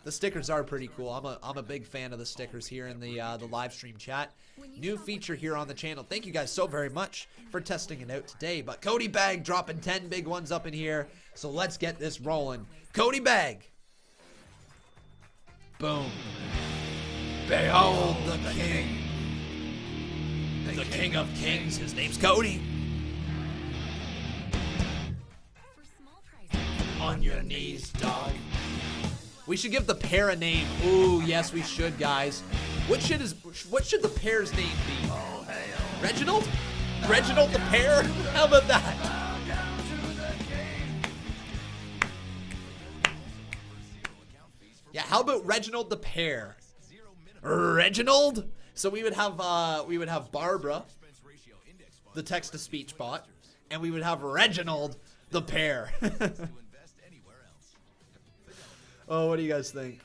The stickers are pretty cool. I'm a big fan of the stickers here in the live stream chat. New feature here on the channel. Thank you guys so very much for testing it out today. But Cody Bagg dropping 10 big ones up in here. So let's get this rolling. Cody Bagg. Boom. Behold the king. The king of kings. His name's Cody. On your knees, dog. We should give the pair a name. Ooh, yes, we should, guys. What should the pair's name be? Oh, hell. Reginald? Reginald the pair? How about that? Yeah, how about Reginald the pair? Reginald? So we would have Barbara, the text-to-speech bot, and we would have Reginald the pair. Oh, what do you guys think?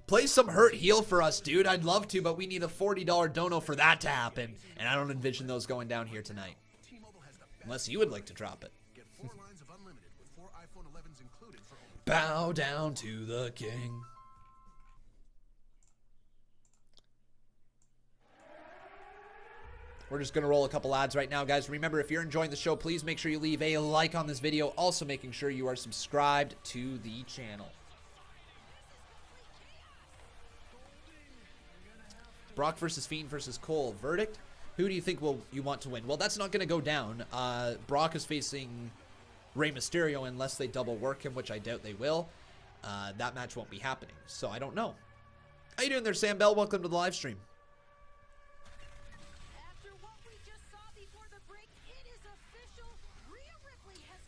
Play some hurt heel for us, dude. I'd love to, but we need a $40 dono for that to happen. And I don't envision those going down here tonight. Unless you would like to drop it. Bow down to the king. We're just going to roll a couple ads right now, guys. Remember, if you're enjoying the show, please make sure you leave a like on this video. Also, making sure you are subscribed to the channel. Brock versus Fiend versus Cole. Verdict? Who do you think you want to win? Well, that's not going to go down. Brock is facing Rey Mysterio unless they double work him, which I doubt they will. That match won't be happening, so I don't know. How you doing there, Sam Bell? Welcome to the live stream.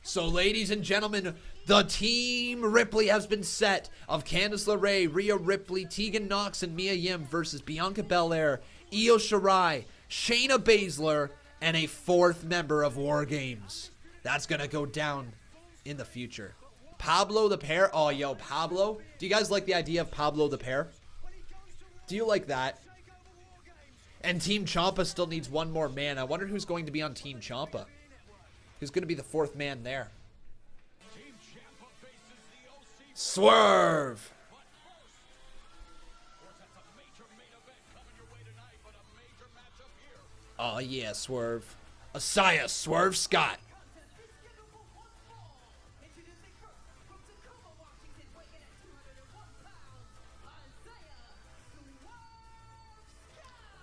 So, ladies and gentlemen, the Team Ripley has been set of Candice LeRae, Rhea Ripley, Tegan Nox, and Mia Yim versus Bianca Belair, Io Shirai, Shayna Baszler, and a 4th member of War Games. That's going to go down in the future. Pablo the pair. Oh, yo, Pablo. Do you guys like the idea of Pablo the pair? Do you like that? And Team Ciampa still needs one more man. I wonder who's going to be on Team Ciampa. Who's going to be the 4th man there? Swerve. Oh, yeah, Swerve. Asaya, Swerve Scott.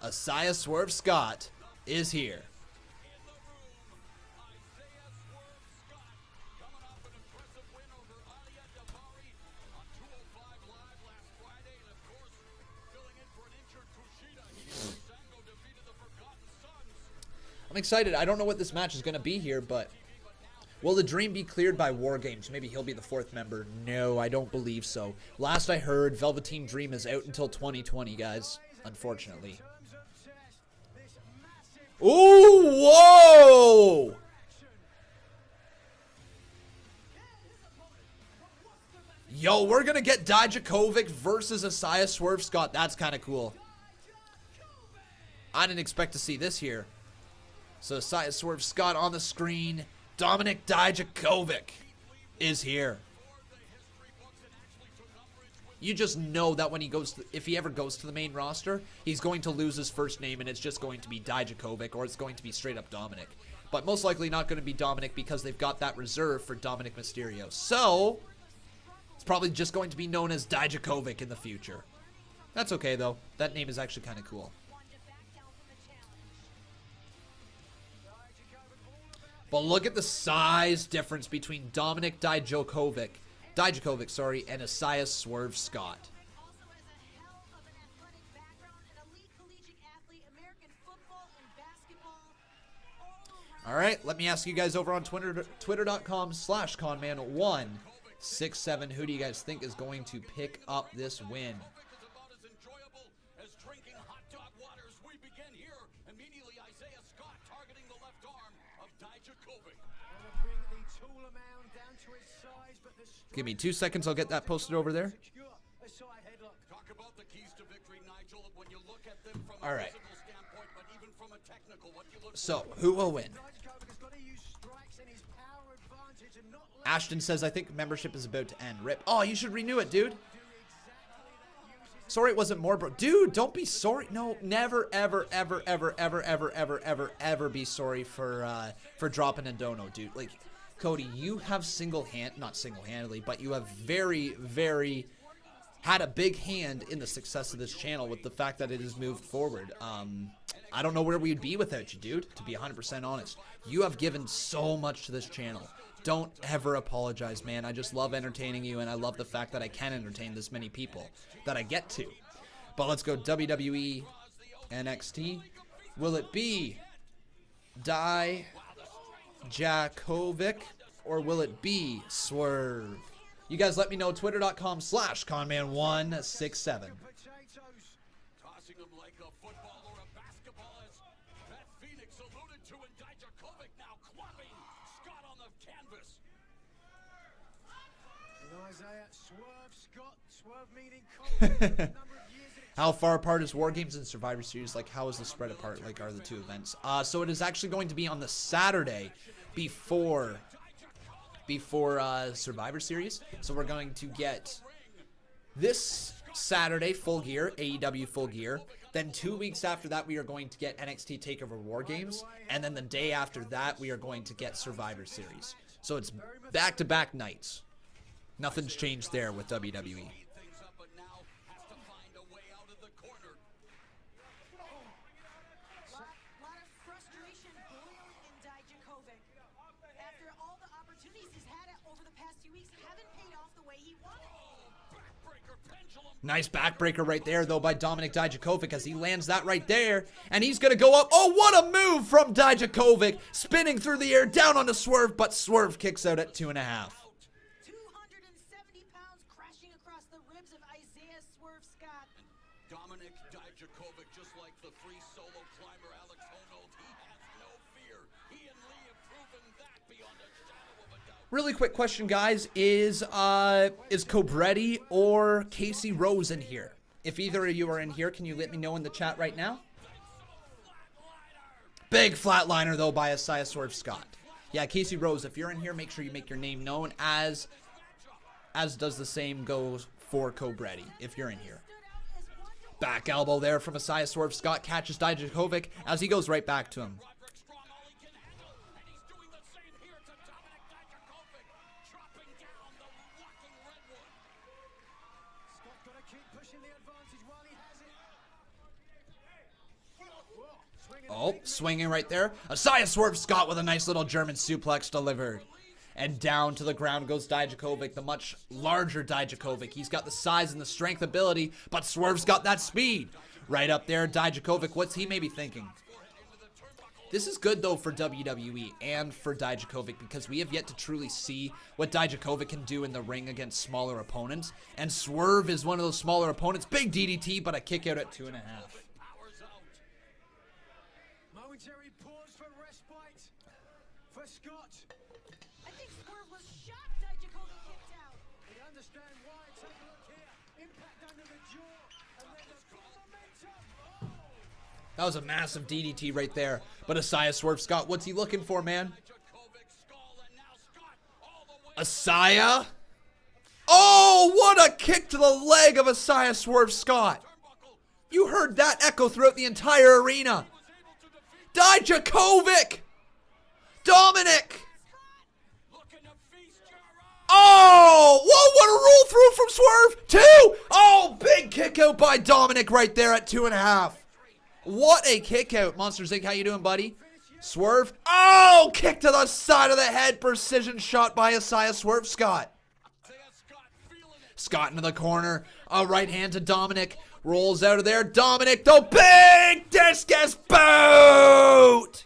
Asaya Swerve Scott is here. I'm excited. I don't know what this match is going to be here, but will the Dream be cleared by War Games? Maybe he'll be the 4th member. No, I don't believe so. Last I heard, Velveteen Dream is out until 2020, guys. Unfortunately. Ooh, whoa! Yo, we're going to get Dijakovic versus Asaya Swerve Scott. That's kind of cool. I didn't expect to see this here. So Asaya Swerve Scott on the screen. Dominik Dijakovic is here. You just know that when he goes, if he ever goes to the main roster, he's going to lose his first name and it's just going to be Dijakovic, or it's going to be straight up Dominik. But most likely not going to be Dominik because they've got that reserve for Dominik Mysterio. So it's probably just going to be known as Dijakovic in the future. That's okay though. That name is actually kind of cool. But look at the size difference between Dominik Dijakovic, and Asaya Swerve Scott. All right, let me ask you guys over on Twitter.com/Conman167. Who do you guys think is going to pick up this win? Give me 2 seconds. I'll get that posted over there. All right. So, who will win? Ashton says, I think membership is about to end. Rip. Oh, you should renew it, dude. Sorry it wasn't more, bro. Dude, don't be sorry. No, never, ever, ever, ever, ever, ever, ever, ever, ever be sorry for dropping a dono, dude. Like, Cody, you have not single-handedly, but you have very, very had a big hand in the success of this channel with the fact that it has moved forward. I don't know where we'd be without you, dude, to be 100% honest. You have given so much to this channel. Don't ever apologize, man. I just love entertaining you, and I love the fact that I can entertain this many people that I get to. But let's go WWE NXT. Will it be Dijakovic, or will it be Swerve? You guys let me know. Twitter.com/Conman167. How far apart is War Games and Survivor Series? Like, how is the spread apart? Like, are the two events? So it is actually going to be on the Saturday before Survivor Series. So we're going to get this Saturday Full Gear, AEW Full Gear. Then 2 weeks after that, we are going to get NXT TakeOver War Games. And then the day after that, we are going to get Survivor Series. So it's back-to-back nights. Nothing's changed there with WWE. Nice backbreaker right there, though, by Dominik Dijakovic as he lands that right there. And he's going to go up. Oh, what a move from Dijakovic. Spinning through the air, down onto Swerve, but Swerve kicks out at 2.5. 270 pounds crashing across the ribs of Isaiah Swerve Scott. Dominik Dijakovic, just like the free solo climber Alex Honnold, he has no fear. He and Lee have proven that beyond a shadow of a doubt. Really quick question, guys. Is Cobretti or Casey Rose in here? If either of you are in here, can you let me know in the chat right now? Big flatliner, though, by Asaya Swerve Scott. Yeah, Casey Rose, if you're in here, make sure you make your name known, as does the same goes for Cobretti, if you're in here. Back elbow there from Asaya. Swerve Scott catches Dijakovic as he goes right back to him. Oh, swinging right there. Asaya Swerve Scott with a nice little German suplex delivered. And down to the ground goes Dijakovic, the much larger Dijakovic. He's got the size and the strength ability, but Swerve's got that speed. Right up there, Dijakovic, what's he maybe thinking? This is good, though, for WWE and for Dijakovic because we have yet to truly see what Dijakovic can do in the ring against smaller opponents. And Swerve is one of those smaller opponents. Big DDT, but a kick out at 2.5. Momentary pause for respite for Scott. I think Swerve was shocked Dijakovic kicked out. We understand why. Take a look here. Impact under the jaw. And then the full momentum. That was a massive DDT right there. But Asaya Swerve Scott, what's he looking for, man? Asaya? Oh, what a kick to the leg of Asaya Swerve Scott. You heard that echo throughout the entire arena. Dijakovic! Dominik! Oh! Whoa, what a roll through from Swerve! 2! Oh, big kick out by Dominik right there at 2.5. What a kick out. Monsters Inc., how you doing, buddy? Swerve. Oh, kick to the side of the head. Precision shot by Asaya Swerve Scott. Scott into the corner. A right hand to Dominik. Rolls out of there. Dominik, the big discus boot.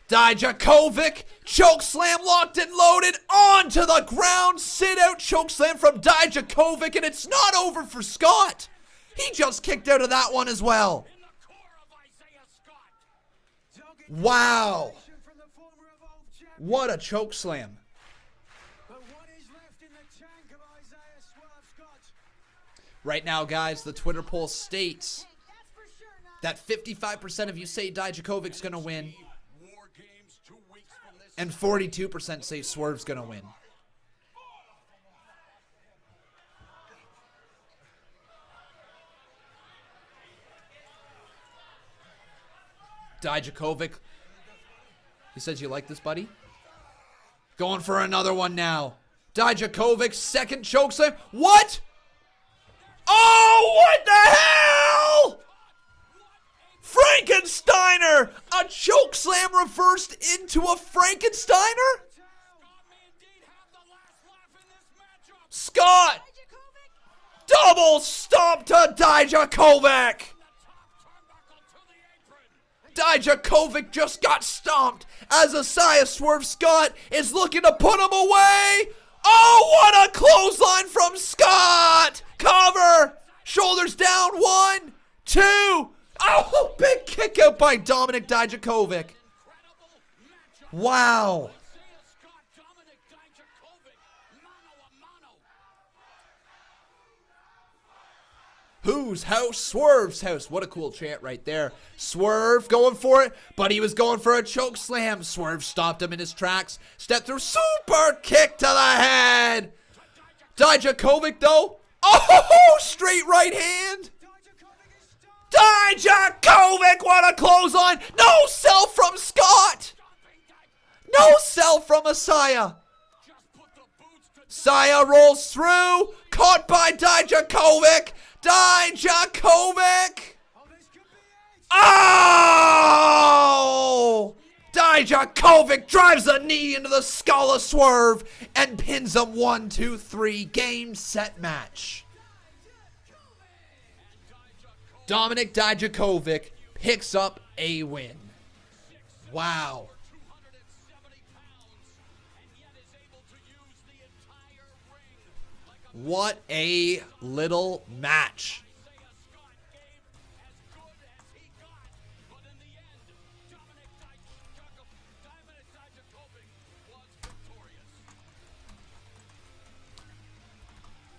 Dijakovic. Choke slam locked and loaded. Onto the ground. Sit out choke slam from Dijakovic. And it's not over for Scott. He just kicked out of that one as well. Wow. What a choke slam. Right now, guys, the Twitter poll states that 55% of you say Dijakovic's going to win, and 42% say Swerve's going to win. Dijakovic. He says, you like this, buddy? Going for another one now. Dijakovic, second chokeslam. What? Oh, what the hell? Frankensteiner! A chokeslam reversed into a Frankensteiner? Scott! Double stomp to Dijakovic! Dijakovic just got stomped as Asaya Swerve Scott is looking to put him away. Oh, what a clothesline from Scott! Cover! Shoulders down. 1, 2. Oh, big kick out by Dominik Dijakovic. Wow. Whose house? Swerve's house. What a cool chant right there. Swerve going for it, but he was going for a choke slam. Swerve stopped him in his tracks. Step through, super kick to the head. Dijakovic though. Oh, straight right hand. Dijakovic, what a clothesline. No sell from Scott. No sell from Asaya. Asaya rolls through. Caught by Dijakovic. Dijakovic! Oh! Dijakovic drives a knee into the skull of Swerve and pins him 1, 2, 3. Game, set, match. Dominik Dijakovic picks up a win. Wow. What a little match.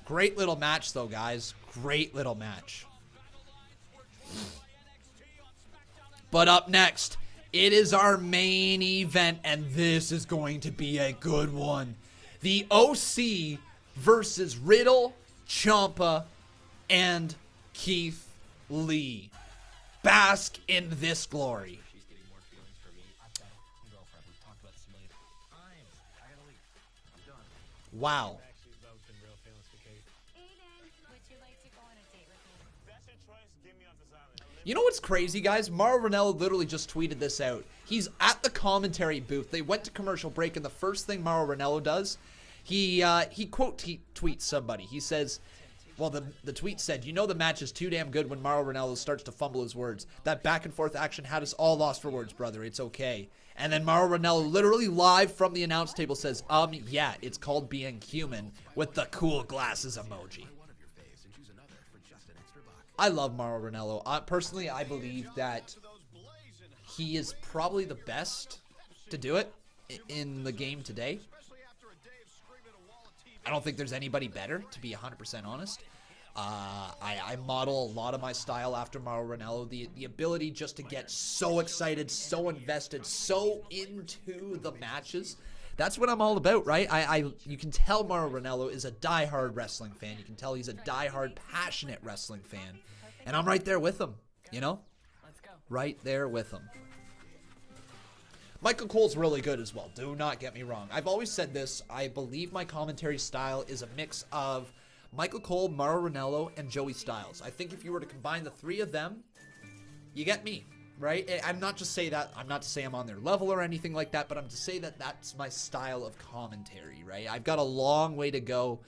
Great little match though, guys. Great little match. But up next, it is our main event, and this is going to be a good one. The OC versus Riddle, Ciampa, and Keith Lee. Bask in this glory. Wow. You know what's crazy, guys? Mauro Ranallo literally just tweeted this out. He's at the commentary booth. They went to commercial break, and the first thing Mauro Ranallo does, he tweets somebody. He says, well, the tweet said, you know the match is too damn good when Mauro Ranallo starts to fumble his words. That back and forth action had us all lost for words, brother. It's okay. And then Mauro Ranallo literally live from the announce table says, yeah, it's called being human, with the cool glasses emoji. I love Mauro Ranallo. Personally, I believe that he is probably the best to do it in the game today. I don't think there's anybody better, to be 100% honest. I model a lot of my style after Mauro Ranallo. The ability just to get so excited, so invested, so into the matches. That's what I'm all about, right? You can tell Mauro Ranallo is a diehard wrestling fan. You can tell he's a diehard, passionate wrestling fan. And I'm right there with him, you know? Right there with him. Michael Cole's really good as well. Do not get me wrong. I've always said this. I believe my commentary style is a mix of Michael Cole, Mauro Ranallo, and Joey Styles. I think if you were to combine the three of them, you get me, right? I'm not to say I'm on their level or anything like that, but I'm to say that that's my style of commentary, right? I've got a long way to go.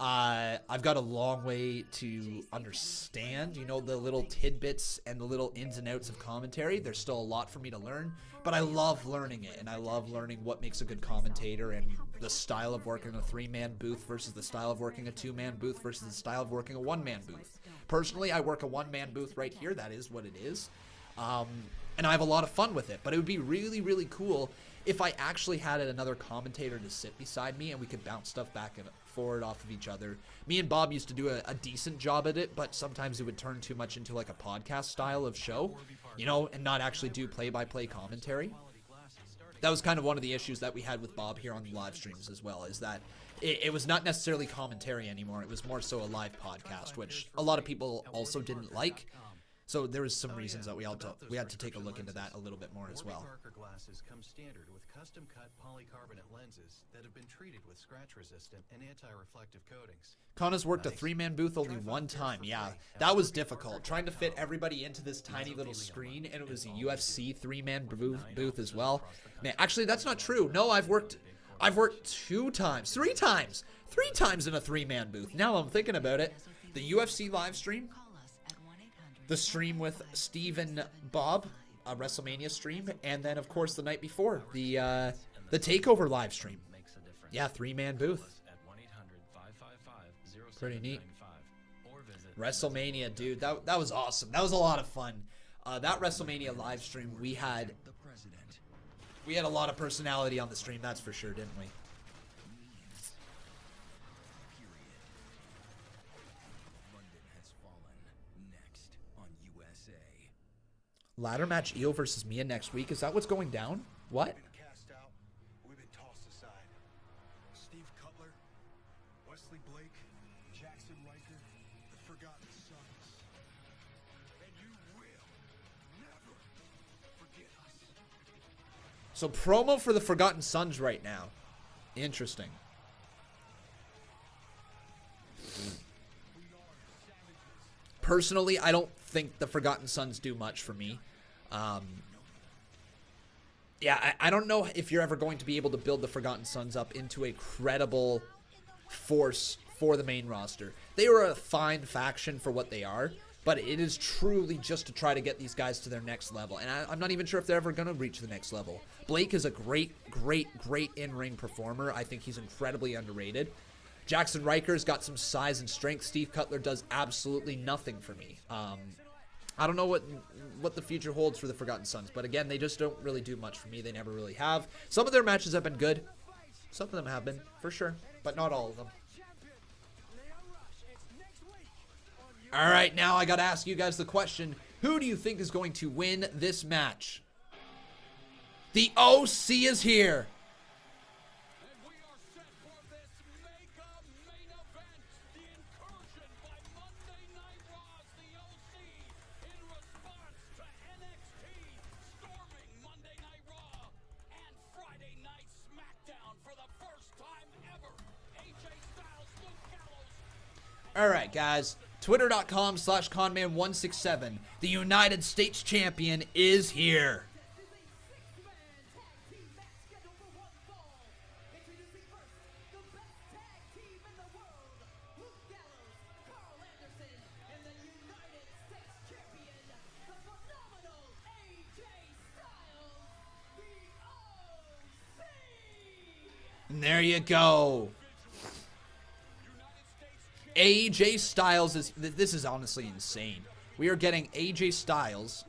I've got a long way to understand, you know, the little tidbits and the little ins and outs of commentary. There's still a lot for me to learn, but I love learning it, and I love learning what makes a good commentator and the style of working a 3-man booth versus the style of working a 2-man booth versus the style of working a 1-man booth. Personally, I work a 1-man booth right here. That is what it is. And I have a lot of fun with it, but it would be really, really cool if I actually had another commentator to sit beside me and we could bounce stuff back and forward off of each other. Me and Bob used to do a decent job at it, but sometimes it would turn too much into like a podcast style of show, you know, and not actually do play-by-play commentary. That was kind of one of the issues that we had with Bob here on the live streams as well, is that it was not necessarily commentary anymore. It was more so a live podcast, which a lot of people also didn't like. So there was some reasons that we had to take a look into that a little bit more as well. Parker glasses come standard with custom-cut polycarbonate lenses that have been treated with scratch-resistant and anti-reflective coatings. Kana's worked a 3-man booth only one time. Yeah, that was difficult. Trying to fit everybody into this tiny little screen, and it was a UFC 3-man booth as well. Man, actually, that's not true. No, I've worked 3 times in a 3-man booth. Now I'm thinking about it. The UFC live stream, the stream with Steve and Bob, a WrestleMania stream, and then of course the night before the takeover live stream. Yeah, 3-man booth. Pretty neat. WrestleMania, dude, that was awesome. That was a lot of fun. That WrestleMania live stream, we had a lot of personality on the stream, that's for sure, didn't we? Ladder match Io versus Mia next week. Is that what's going down? What? We've been cast out. We've been tossed aside. Steve Cutler, Wesley Blake, Jackson Riker, the Forgotten Sons. And you will never forget us. So promo for the Forgotten Sons right now. Interesting. Personally, I don't think the Forgotten Sons do much for me. Yeah, I don't know if you're ever going to be able to build the Forgotten Sons up into a credible force for the main roster. They are a fine faction for what they are, but it is truly just to try to get these guys to their next level. And I'm not even sure if they're ever going to reach the next level. Blake is a great in-ring performer. I think he's incredibly underrated. Jackson Riker's got some size and strength. Steve Cutler does absolutely nothing for me. I don't know what the future holds for the Forgotten Sons, but again, they just don't really do much for me. They never really have. Some of their matches have been good. Some of them have been, for sure, but not all of them. All right, now I got to ask you guys the question. Who do you think is going to win this match? The OC is here. All right, guys. Twitter.com/Conman167. The United States champion is here. And there you go. AJ Styles is... This is honestly insane. We are getting AJ Styles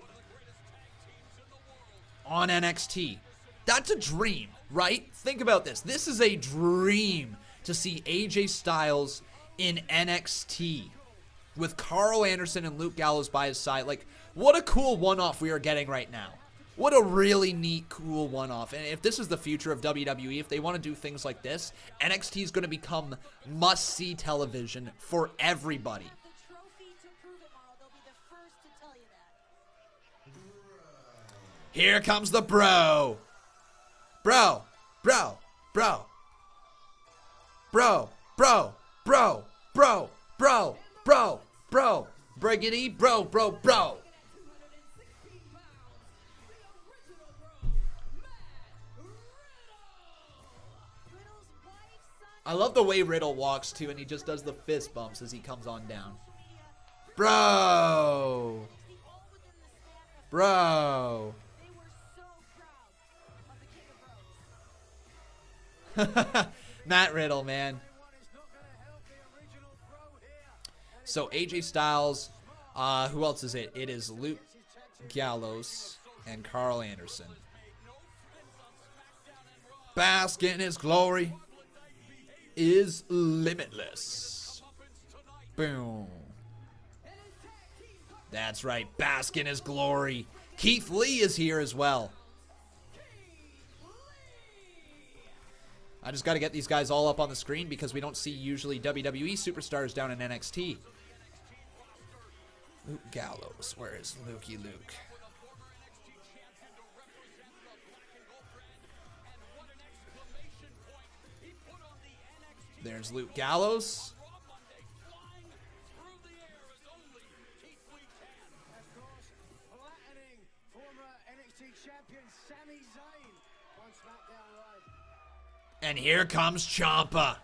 on NXT. That's a dream, right? Think about this. This is a dream to see AJ Styles in NXT with Carl Anderson and Luke Gallows by his side. Like, what a cool one-off we are getting right now. What a really neat, cool one-off. And if this is the future of WWE, if they want to do things like this, NXT is going to become must-see television for everybody. Here comes the bro. Bro. Bro. Bro. Bro. Bro. Bro. Bro. Bro. Bro. Bro. Briggity. Bro. Bro. Bro. I love the way Riddle walks too, and he just does the fist bumps as he comes on down. Bro. Bro. Matt Riddle, man. So AJ Styles, who else is it? It is Luke Gallows and Carl Anderson. Bask in his glory is limitless. Boom. That's right, bask in his glory. Keith Lee is here as well. I just got to get these guys all up on the screen because we don't see usually WWE superstars down in NXT. Luke Gallows, where is Lukey Luke? There's Luke Gallows. And here comes Ciampa.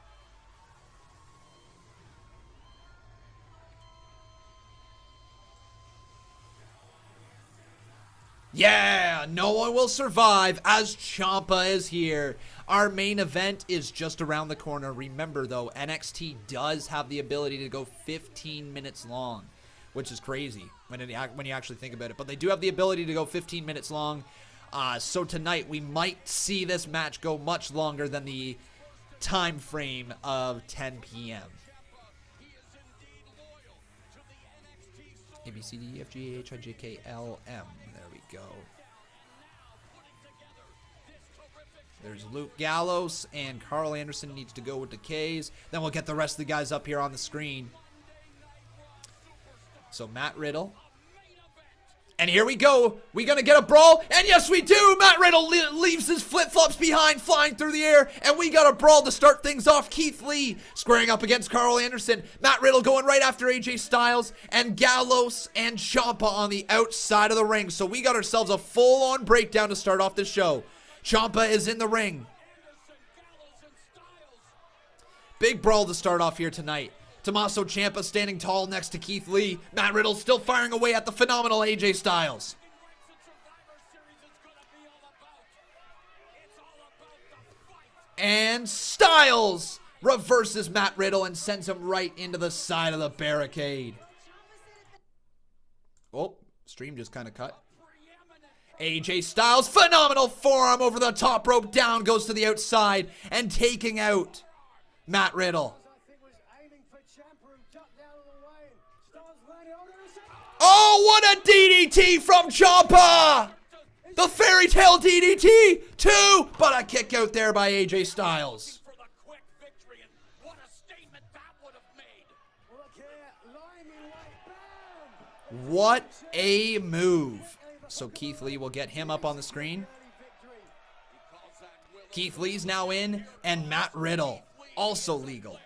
Yeah, no one will survive as Ciampa is here. Our main event is just around the corner. Remember, though, NXT does have the ability to go 15 minutes long, which is crazy when you actually think about it. But they do have the ability to go 15 minutes long. So tonight, we might see this match go much longer than the time frame of 10 p.m. A, B, C, D, E, F, G, H, I, J, K, L, M. There we go. There's Luke Gallows, and Carl Anderson needs to go with the Ks. Then we'll get the rest of the guys up here on the screen. So Matt Riddle. And here we go. We gonna get a brawl? And yes, we do. Matt Riddle leaves his flip-flops behind, flying through the air. And we got a brawl to start things off. Keith Lee squaring up against Carl Anderson. Matt Riddle going right after AJ Styles. And Gallows and Ciampa on the outside of the ring. So we got ourselves a full-on breakdown to start off the show. Ciampa is in the ring. Big brawl to start off here tonight. Tommaso Ciampa standing tall next to Keith Lee. Matt Riddle still firing away at the phenomenal AJ Styles. And Styles reverses Matt Riddle and sends him right into the side of the barricade. Oh, stream just kind of cut. AJ Styles, phenomenal forearm over the top rope, down goes to the outside and taking out Matt Riddle. Oh, what a DDT from Ciampa! The fairy tale DDT, too, but a kick out there by AJ Styles. What a move. So Keith Lee will get him up on the screen. Keith Lee's now in, and Matt Riddle, also legal.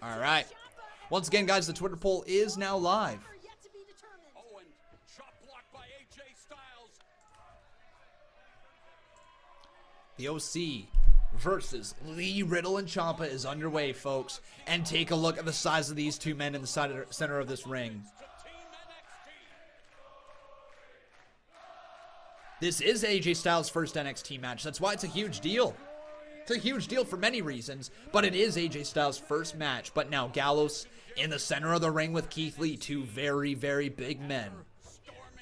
All right. Once again, guys, the Twitter poll is now live. Oh, and chop block by AJ Styles. The OC versus Lee, Riddle, and Ciampa is underway, folks. And take a look at the size of these two men in the center of this ring. This is AJ Styles' first NXT match. That's why it's a huge deal. It's a huge deal for many reasons, but it is AJ Styles' first match. But now Gallows in the center of the ring with Keith Lee, two very, very big men.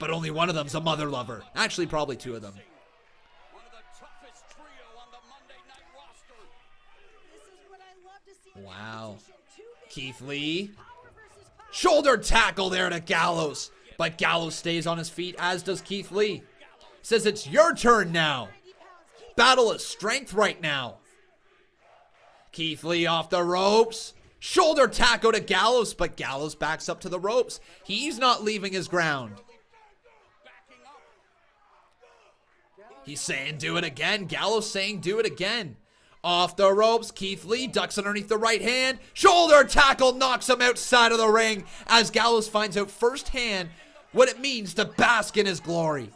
But only one of them's a mother lover. Actually, probably two of them. Wow. Keith Lee. Shoulder tackle there to Gallows. But Gallows stays on his feet, as does Keith Lee. Says it's your turn now. Battle of strength right now. Keith Lee off the ropes. Shoulder tackle to Gallows, but Gallows backs up to the ropes. He's not leaving his ground. He's saying do it again. Gallows saying do it again. Off the ropes, Keith Lee ducks underneath the right hand. Shoulder tackle knocks him outside of the ring as Gallows finds out firsthand what it means to bask in his glory.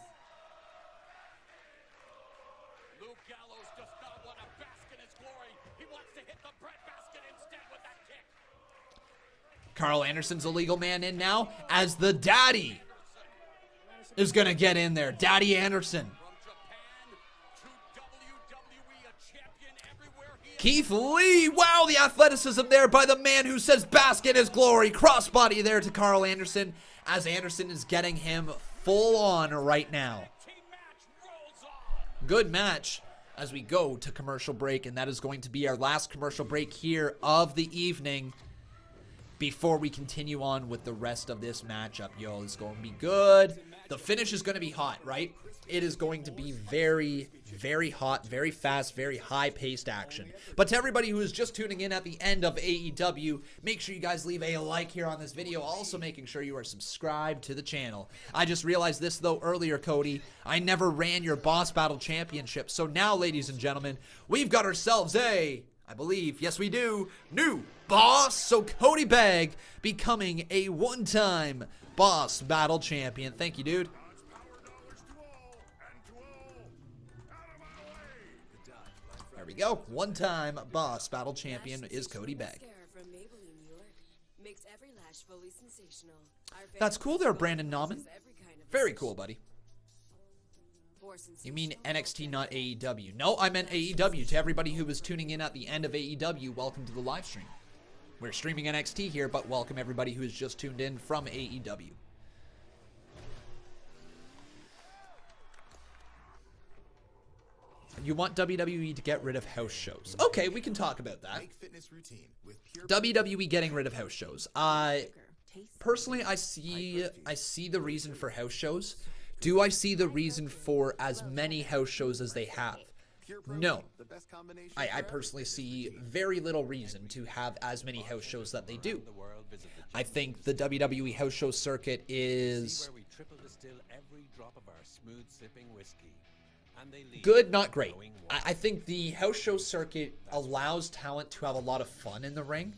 Carl Anderson's a legal man in now as the daddy is going to get in there. Daddy Anderson. Keith Lee. Wow, the athleticism there by the man who says bask in his glory. Crossbody there to Carl Anderson as Anderson is getting him full on right now. Good match as we go to commercial break, and that is going to be our last commercial break here of the evening before we continue on with the rest of this matchup. Yo, it's going to be good. The finish is going to be hot, right? It is going to be very, very hot, very fast, very high-paced action. But to everybody who is just tuning in at the end of AEW, make sure you guys leave a like here on this video. Also making sure you are subscribed to the channel. I just realized this, though, earlier, Cody. I never ran your Boss Battle Championship. So now, ladies and gentlemen, we've got ourselves a, I believe, yes we do, new boss. So Cody Begg becoming a one-time Boss Battle Champion. Thank you, dude. There we go. One-time Boss Battle Champion is Cody Begg. That's cool there, Brandon Nauman. Very cool, buddy. You mean NXT, not AEW? No, I meant AEW. To everybody who was tuning in at the end of AEW, welcome to the live stream. We're streaming NXT here, but welcome everybody who has just tuned in from AEW. You want WWE to get rid of house shows. Okay, we can talk about that. WWE getting rid of house shows. Personally, I see the reason for house shows. Do I see the reason for as many house shows as they have? No. I personally see very little reason to have as many house shows that they do. I think the WWE house show circuit is good, not great. I think the house show circuit allows talent to have a lot of fun in the ring,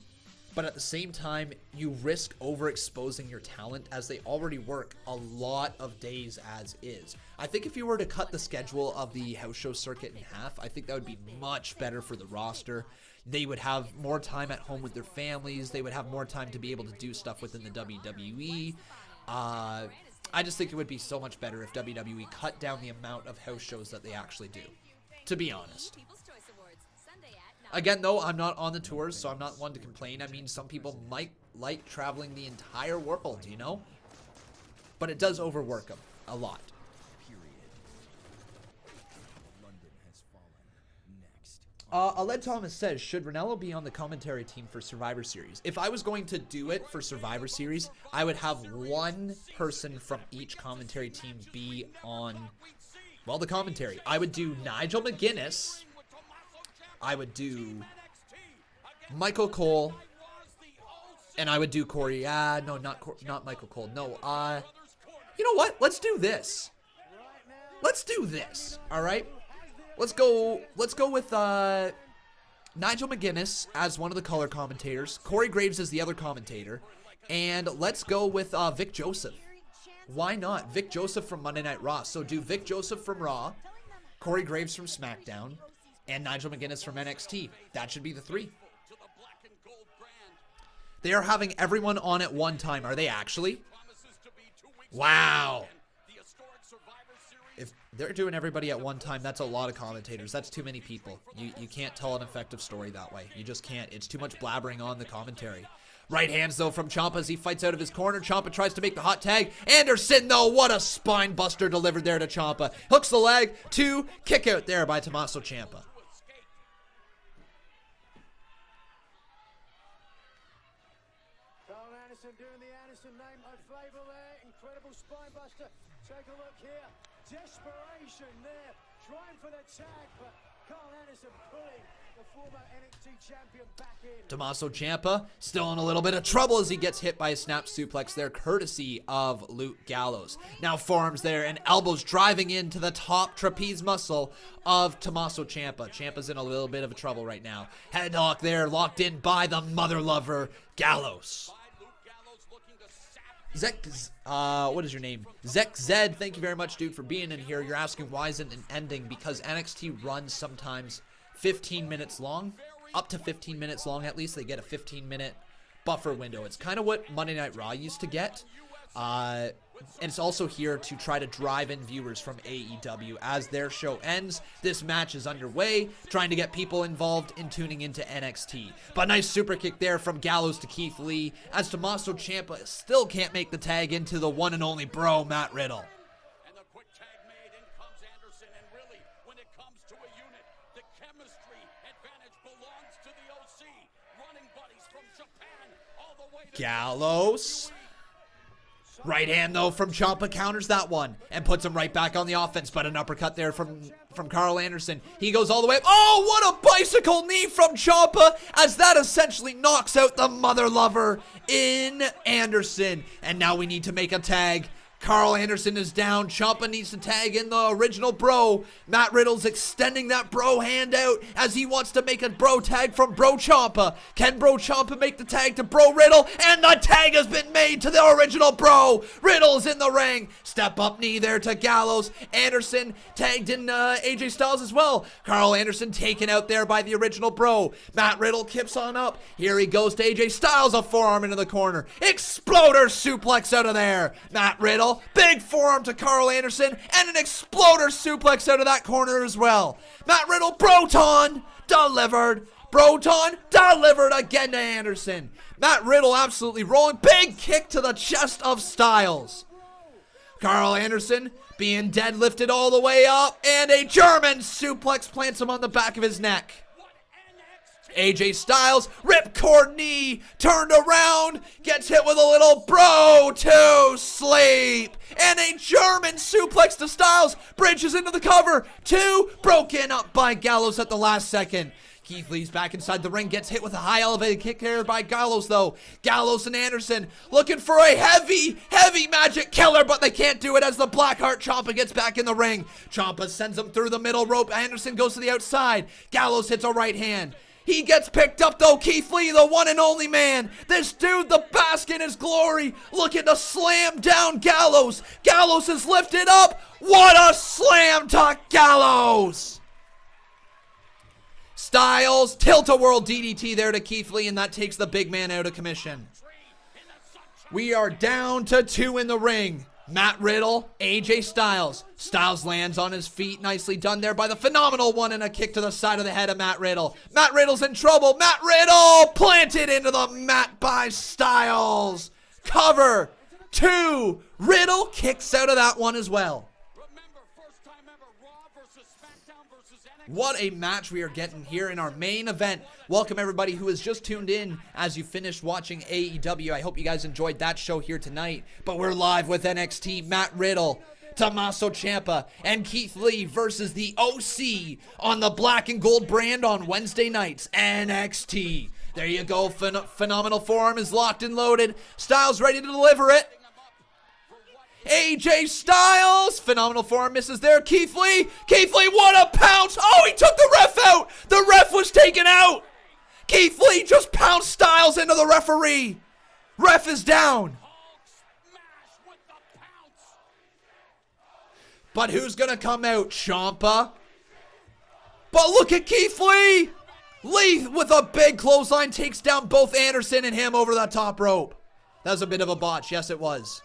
but at the same time, you risk overexposing your talent as they already work a lot of days as is. I think if you were to cut the schedule of the house show circuit in half, I think that would be much better for the roster. They would have more time at home with their families. They would have more time to be able to do stuff within the WWE. I just think it would be so much better if WWE cut down the amount of house shows that they actually do, to be honest. Again, though, I'm not on the tours, so I'm not one to complain. I mean, some people might like traveling the entire world, you know? But it does overwork them a lot. Aled Thomas says, should Ranallo be on the commentary team for Survivor Series? If I was going to do it for Survivor Series, I would have one person from each commentary team be on, well, the commentary. I would do Nigel McGuinness. I would do Michael Cole. And I would do Corey. No, not Michael Cole. No, you know what? Let's do this. Let's do this. All right? Let's go with Nigel McGuinness as one of the color commentators, Corey Graves as the other commentator, and let's go with Vic Joseph. Why not? Vic Joseph from Monday Night Raw. So do Vic Joseph from Raw, Corey Graves from SmackDown, and Nigel McGuinness from NXT. That should be the 3. They are having everyone on at one time. Are they actually? Wow. If they're doing everybody at one time, that's a lot of commentators. That's too many people. You can't tell an effective story that way. You just can't. It's too much blabbering on the commentary. Right hands, though, from Ciampa as he fights out of his corner. Ciampa tries to make the hot tag. Anderson, though, what a spine buster delivered there to Ciampa. Hooks the leg. 2, kick out there by Tommaso Ciampa. Anderson doing the Anderson name a favor there. Incredible spine buster. Take a look here. Desperation there. Trying for the tag, but Carl Anderson pulling the former NXT champion back in. Tommaso Ciampa still in a little bit of trouble as he gets hit by a snap suplex there, courtesy of Luke Gallows. Now forearms there and elbows driving into the top trapeze muscle of Tommaso Ciampa. Ciampa's in a little bit of trouble right now. Headlock there, locked in by the mother lover, Gallows. Zek, what is your name? Zek Zed, thank you very much, dude, for being in here. You're asking why isn't it ending? Because NXT runs sometimes 15 minutes long, up to 15 minutes long at least. They get a 15-minute buffer window. It's kind of what Monday Night Raw used to get. And it's also here to try to drive in viewers from AEW. As their show ends, this match is underway, trying to get people involved in tuning into NXT. But nice super kick there from Gallows to Keith Lee, as Tommaso Ciampa still can't make the tag into the one and only bro, Matt Riddle. And the quick tag made, in comes Anderson, and really, when it comes to a unit, the chemistry advantage belongs to the OC. Running buddies from Japan, all the way to Gallows. Right hand, though, from Ciampa counters that one and puts him right back on the offense, but an uppercut there from Carl Anderson. He goes all the way up. Oh, what a bicycle knee from Ciampa, as that essentially knocks out the mother lover in Anderson. And now we need to make a tag. Carl Anderson is down. Ciampa needs to tag in the original bro. Matt Riddle's extending that bro hand out as he wants to make a bro tag from Bro Ciampa. Can Bro Ciampa make the tag to Bro Riddle? And the tag has been made to the original bro. Riddle's in the ring. Step up knee there to Gallows. Anderson tagged in AJ Styles as well. Carl Anderson taken out there by the original bro. Matt Riddle kips on up. Here he goes to AJ Styles, a forearm into the corner. Exploder suplex out of there. Matt Riddle. Big forearm to Carl Anderson, and an exploder suplex out of that corner as well. Matt Riddle, Broton, delivered. Broton, delivered again to Anderson. Matt Riddle absolutely rolling. Big kick to the chest of Styles. Carl Anderson being deadlifted all the way up, and a German suplex plants him on the back of his neck. AJ Styles, ripcord knee, turned around, gets hit with a little bro to sleep. And a German suplex to Styles, bridges into the cover. 2, broken up by Gallows at the last second. Keith Lee's back inside the ring, gets hit with a high elevated kick there by Gallows though. Gallows and Anderson looking for a heavy magic killer, but they can't do it as the Blackheart Ciampa gets back in the ring. Ciampa sends him through the middle rope. Anderson goes to the outside. Gallows hits a right hand. He gets picked up though, Keith Lee, the one and only man. This dude, the bask in his glory, looking to slam down Gallows. Gallows is lifted up. What a slam to Gallows. Styles, tilt-a-whirl DDT there to Keith Lee, and that takes the big man out of commission. We are down to 2 in the ring. Matt Riddle, AJ Styles. Styles lands on his feet. Nicely done there by the phenomenal one, and a kick to the side of the head of Matt Riddle. Matt Riddle's in trouble. Matt Riddle planted into the mat by Styles. Cover 2. Riddle kicks out of that one as well. What a match we are getting here in our main event. Welcome everybody who has just tuned in as you finished watching AEW. I hope you guys enjoyed that show here tonight. But we're live with NXT. Matt Riddle, Tommaso Ciampa, and Keith Lee versus the OC on the black and gold brand on Wednesday nights. NXT. There you go. Phenomenal forearm is locked and loaded. Styles ready to deliver it. AJ Styles, phenomenal form, misses there. Keith Lee, what a pounce. Oh, he took the ref out. The ref was taken out. Keith Lee just pounced Styles into the referee. Ref is down. But who's going to come out? Ciampa. But look at Keith Lee. Lee with a big clothesline takes down both Anderson and him over that top rope. That was a bit of a botch. Yes, it was.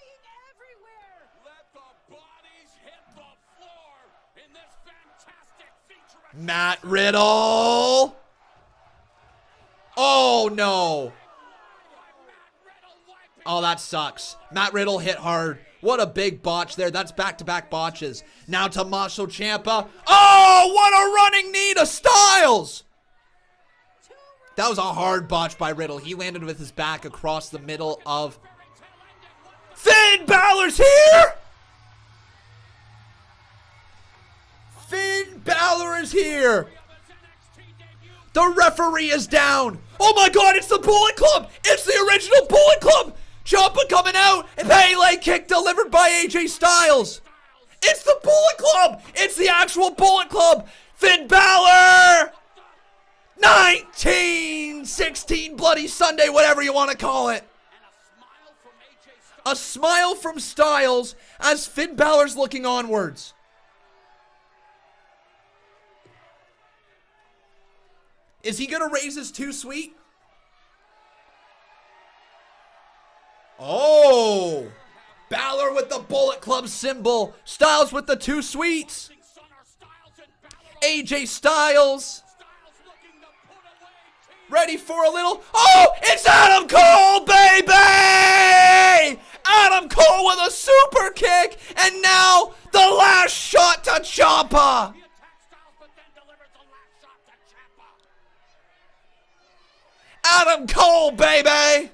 Matt Riddle. Oh, no. Oh, that sucks. Matt Riddle hit hard. What a big botch there. That's back-to-back botches. Now Tommaso Ciampa. Oh, what a running knee to Styles. That was a hard botch by Riddle. He landed with his back across the middle of... Finn Balor's here! Finn Balor is here. The referee is down. Oh my God, it's the Bullet Club. It's the original Bullet Club. Ciampa coming out. And Pele kick delivered by AJ Styles. It's the Bullet Club. It's the actual Bullet Club. Finn Balor. 1916 Bloody Sunday, whatever you want to call it. A smile from Styles as Finn Balor's looking onwards. Is he going to raise his too sweet? Oh! Balor with the Bullet Club symbol. Styles with the too sweets. AJ Styles. Ready for a little... Oh! It's Adam Cole, baby! Adam Cole with a super kick. And now the last shot to Ciampa. Adam Cole, baby!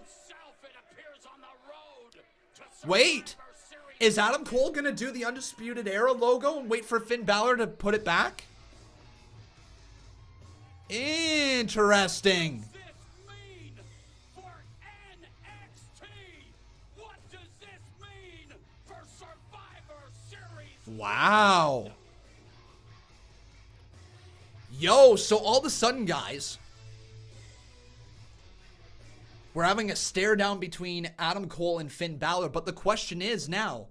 Wait, is Adam Cole gonna do the Undisputed Era logo and wait for Finn Balor to put it back? Interesting. Wow. Yo, so all of a sudden, guys, we're having a stare down between Adam Cole and Finn Balor, but the question is now,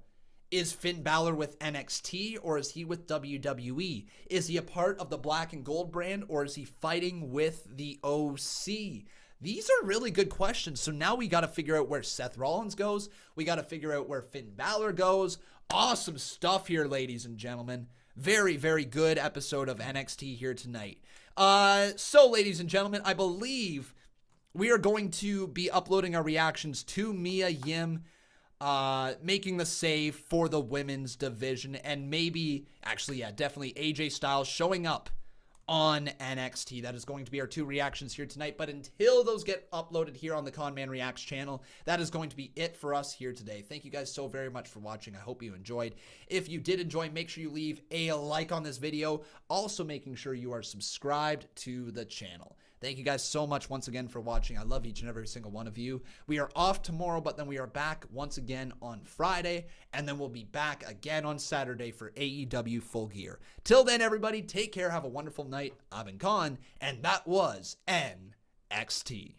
is Finn Balor with NXT or is he with WWE? Is he a part of the Black and Gold brand or is he fighting with the OC? These are really good questions. So now we got to figure out where Seth Rollins goes. We got to figure out where Finn Balor goes. Awesome stuff here, ladies and gentlemen. Very, very good episode of NXT here tonight. So, ladies and gentlemen, I believe we are going to be uploading our reactions to Mia Yim making the save for the women's division, and maybe, actually, yeah, definitely AJ Styles showing up on NXT. That is going to be our two reactions here tonight, but until those get uploaded here on the Conman Reacts channel, that is going to be it for us here today. Thank you guys so very much for watching. I hope you enjoyed. If you did enjoy, make sure you leave a like on this video, also making sure you are subscribed to the channel. Thank you guys so much once again for watching. I love each and every single one of you. We are off tomorrow, but then we are back once again on Friday, and then we'll be back again on Saturday for AEW Full Gear. Till then, everybody, take care. Have a wonderful night. I've been Con, and that was NXT.